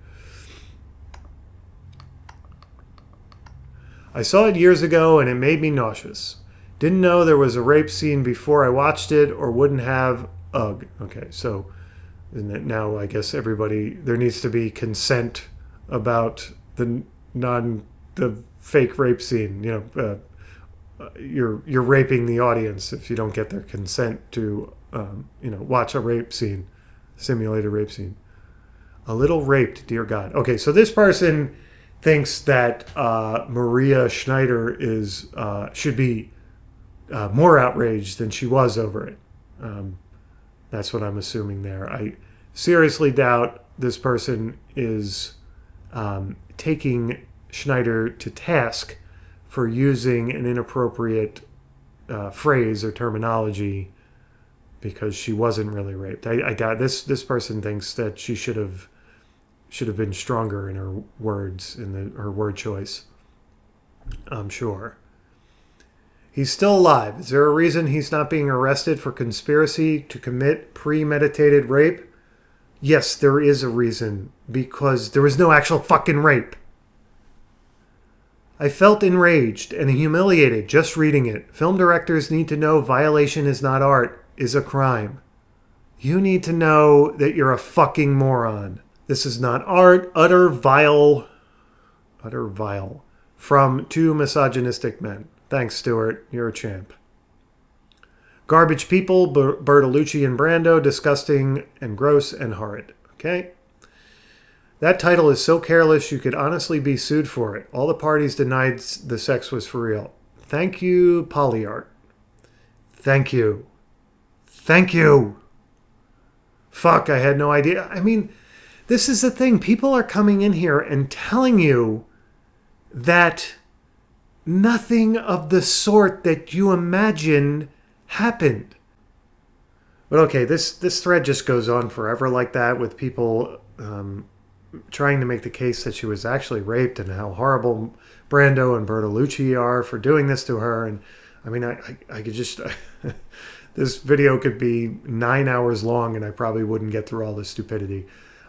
I saw it years ago and it made me nauseous. Didn't know there was a rape scene before I watched it or wouldn't have. Ugh. Okay, so now I guess everybody, there needs to be consent about the fake rape scene. You know, you're raping the audience if you don't get their consent to watch a rape scene, simulated rape scene. A little raped, dear God. Okay, so this person thinks that Maria Schneider should be more outraged than she was over it. That's what I'm assuming there. I seriously doubt this person is taking Schneider to task for using an inappropriate phrase or terminology because she wasn't really raped. I doubt this person thinks that she should have been stronger in her words, in her word choice. I'm sure. He's still alive. Is there a reason he's not being arrested for conspiracy to commit premeditated rape? Yes, there is a reason. Because there was no actual fucking rape. I felt enraged and humiliated just reading it. Film directors need to know violation is not art, is a crime. You need to know that you're a fucking moron. This is not art, utter vile. From two misogynistic men. Thanks, Stuart. You're a champ. Garbage people, Bertolucci and Brando, disgusting and gross and horrid. Okay? That title is so careless you could honestly be sued for it. All the parties denied the sex was for real. Thank you, Polyart. Thank you. Thank you. Fuck, I had no idea. I mean, this is the thing. People are coming in here and telling you that nothing of the sort that you imagined happened. But okay, this thread just goes on forever like that with people trying to make the case that she was actually raped and how horrible Brando and Bertolucci are for doing this to her. And I mean, I could just... this video could be 9 hours long and I probably wouldn't get through all this stupidity.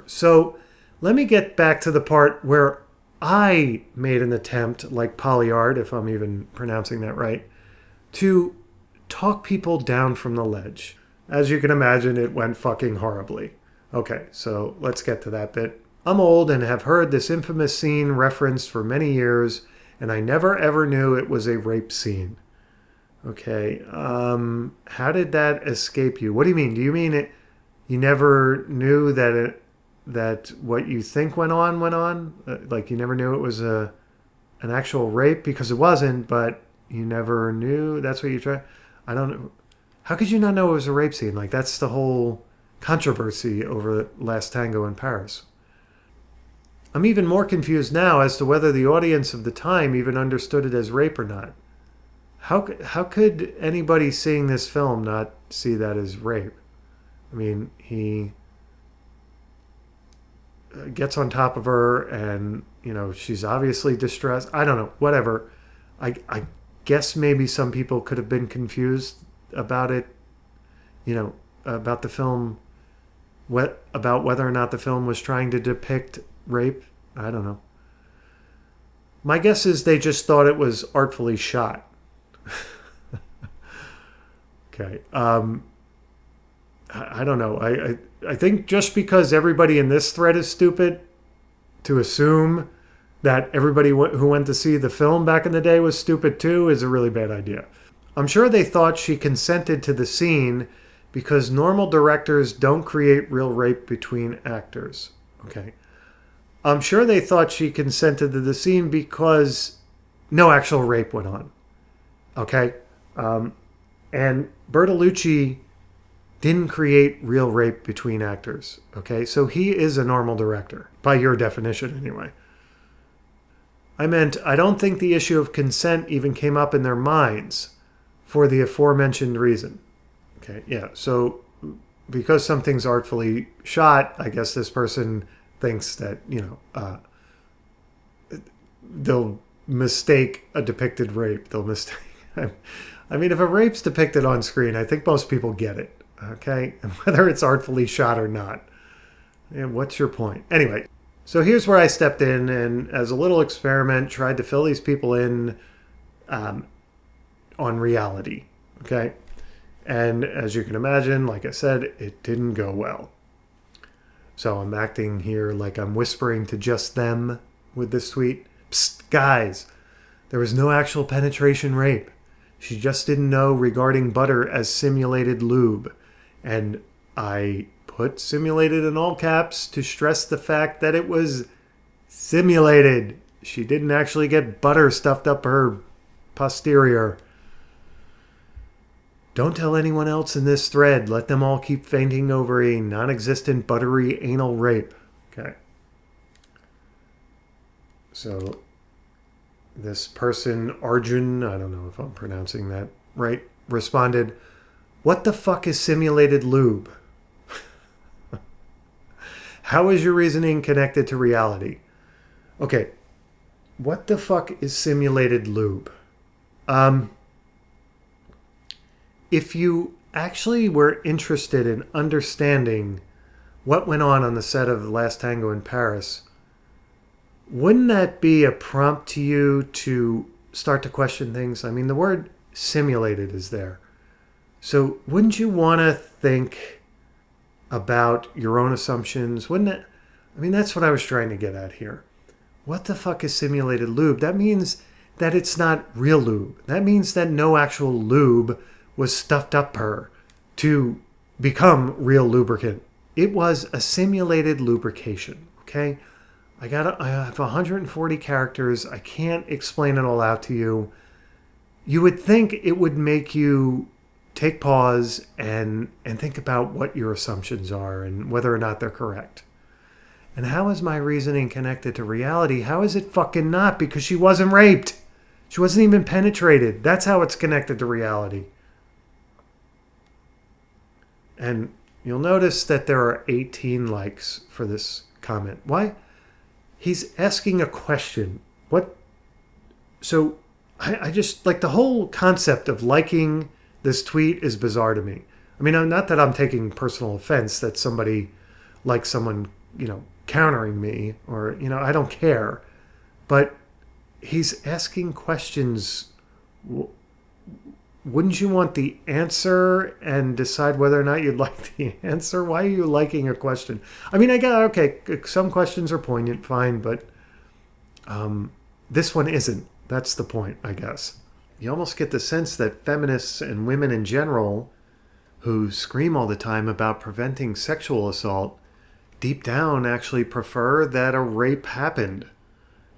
So let me get back to the part where I made an attempt, like Polyart, if I'm even pronouncing that right, to talk people down from the ledge. As you can imagine, it went fucking horribly. Okay, so let's get to that bit. I'm old and have heard this infamous scene referenced for many years, and I never ever knew it was a rape scene. Okay, how did that escape you? What do you mean? Do you mean it? You never knew that what you think went on? Like you never knew it was an actual rape? Because it wasn't, but you never knew? That's what you tried? I don't know. How could you not know it was a rape scene? Like that's the whole controversy over Last Tango in Paris. I'm even more confused now as to whether the audience of the time even understood it as rape or not. How could anybody seeing this film not see that as rape? I mean, he gets on top of her and, you know, she's obviously distressed. I don't know, whatever. I guess maybe some people could have been confused about it, you know, about the film, about whether or not the film was trying to depict rape. I don't know. My guess is they just thought it was artfully shot. Okay. I don't know. I think just because everybody in this thread is stupid, to assume that everybody who went to see the film back in the day was stupid too is a really bad idea. I'm sure they thought she consented to the scene because normal directors don't create real rape between actors. Okay. I'm sure they thought she consented to the scene because no actual rape went on. Okay. And Bertolucci didn't create real rape between actors. Okay. So he is a normal director, by your definition anyway. I meant, I don't think the issue of consent even came up in their minds for the aforementioned reason. Okay, yeah, so because something's artfully shot, I guess this person thinks that, they'll mistake a depicted rape. They'll mistake... I mean, if a rape's depicted on screen, I think most people get it, okay? Whether it's artfully shot or not. And what's your point? Anyway, so here's where I stepped in and, as a little experiment, tried to fill these people in on reality, okay? And as you can imagine, like I said, it didn't go well. So I'm acting here like I'm whispering to just them with this tweet. Psst, guys, there was no actual penetration rape. She just didn't know regarding butter as simulated lube. And I put simulated in all caps to stress the fact that it was simulated. She didn't actually get butter stuffed up her posterior. Don't tell anyone else in this thread. Let them all keep fainting over a non-existent buttery anal rape. Okay. So this person, Arjun, I don't know if I'm pronouncing that right, responded, "What the fuck is simulated lube? How is your reasoning connected to reality?" Okay. What the fuck is simulated lube? If you actually were interested in understanding what went on the set of Last Tango in Paris, wouldn't that be a prompt to you to start to question things? I mean, the word simulated is there. So wouldn't you want to think about your own assumptions? Wouldn't it? I mean, that's what I was trying to get at here. What the fuck is simulated lube? That means that it's not real lube. That means that no actual lube was stuffed up her to become real lubricant. It was a simulated lubrication, okay? I have 140 characters. I can't explain it all out to you. You would think it would make you take pause and think about what your assumptions are and whether or not they're correct. And how is my reasoning connected to reality? How is it fucking not? Because she wasn't raped. She wasn't even penetrated. That's how it's connected to reality. And you'll notice that there are 18 likes for this comment. Why? He's asking a question. What? So I just, like, the whole concept of liking this tweet is bizarre to me. I mean, not that I'm taking personal offense that somebody likes someone, countering me or, I don't care. But he's asking questions. Wouldn't you want the answer and decide whether or not you'd like the answer? Why are you liking a question? I mean, okay, some questions are poignant, fine, but this one isn't. That's the point, I guess. You almost get the sense that feminists and women in general who scream all the time about preventing sexual assault deep down actually prefer that a rape happened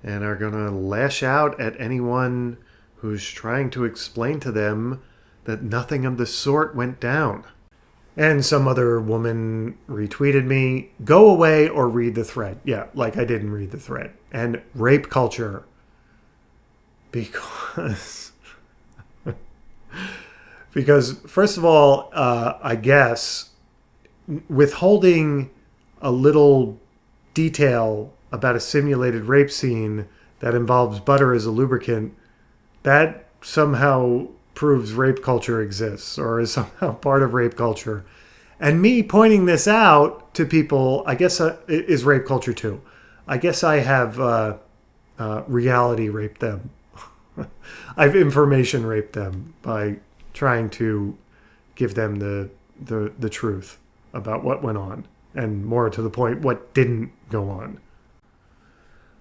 and are going to lash out at anyone who's trying to explain to them that nothing of the sort went down. And some other woman retweeted me, "Go away or read the thread." Yeah, like I didn't read the thread. And rape culture. Because first of all, I guess withholding a little detail about a simulated rape scene that involves butter as a lubricant, that somehow proves rape culture exists or is somehow part of rape culture. And me pointing this out to people, I guess, is rape culture too. I guess I have reality raped them. I've information raped them by trying to give them the truth about what went on, and more to the point, what didn't go on.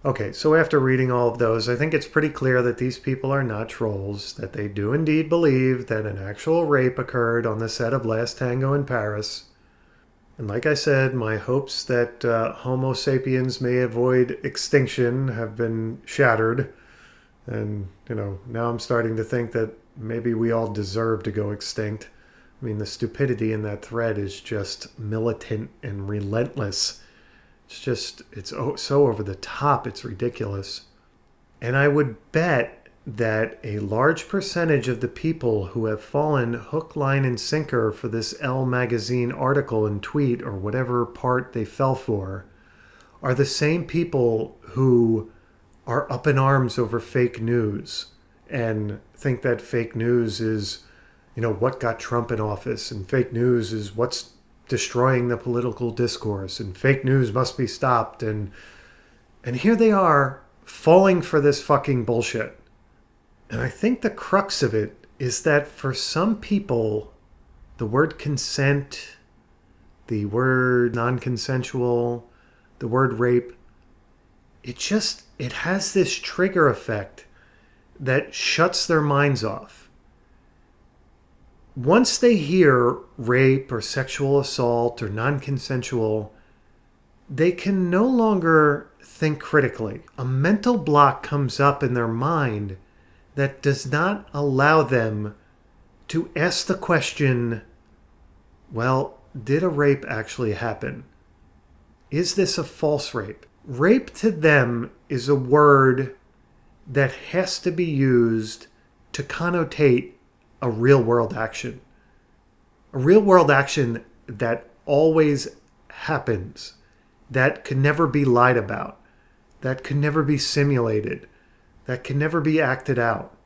Okay, so after reading all of those, I think it's pretty clear that these people are not trolls, that they do indeed believe that an actual rape occurred on the set of Last Tango in Paris. And like I said, my hopes that Homo sapiens may avoid extinction have been shattered. And, now I'm starting to think that maybe we all deserve to go extinct. I mean, the stupidity in that thread is just militant and relentless. It's so over the top, it's ridiculous. And I would bet that a large percentage of the people who have fallen hook, line, and sinker for this Elle Magazine article and tweet, or whatever part they fell for, are the same people who are up in arms over fake news and think that fake news is, what got Trump in office, and fake news is what's destroying the political discourse, and fake news must be stopped, and here they are falling for this fucking bullshit. And I think the crux of it is that for some people, the word consent, the word non-consensual, the word rape, it has this trigger effect that shuts their minds off. Once they hear rape or sexual assault or non-consensual, they can no longer think critically. A mental block comes up in their mind that does not allow them to ask the question, well, did a rape actually happen? Is this a false rape? Rape to them is a word that has to be used to connotate a real-world action. A real-world action that always happens, that can never be lied about, that can never be simulated, that can never be acted out.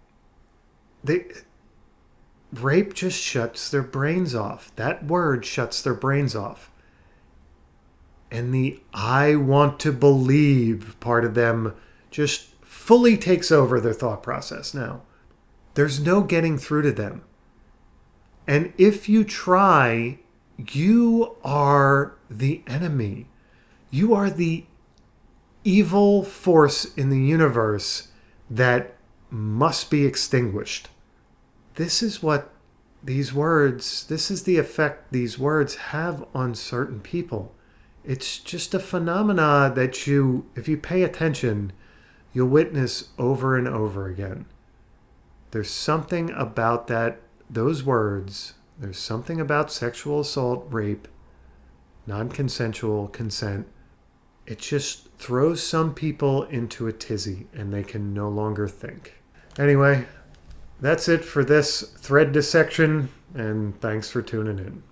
Rape just shuts their brains off. That word shuts their brains off. And the I want to believe part of them just fully takes over their thought process now. There's no getting through to them. And if you try, you are the enemy. You are the evil force in the universe that must be extinguished. This is what this is the effect these words have on certain people. It's just a phenomena that if you pay attention, you'll witness over and over again. There's something about those words. There's something about sexual assault, rape, non-consensual consent. It just throws some people into a tizzy and they can no longer think. Anyway, that's it for this thread dissection, and thanks for tuning in.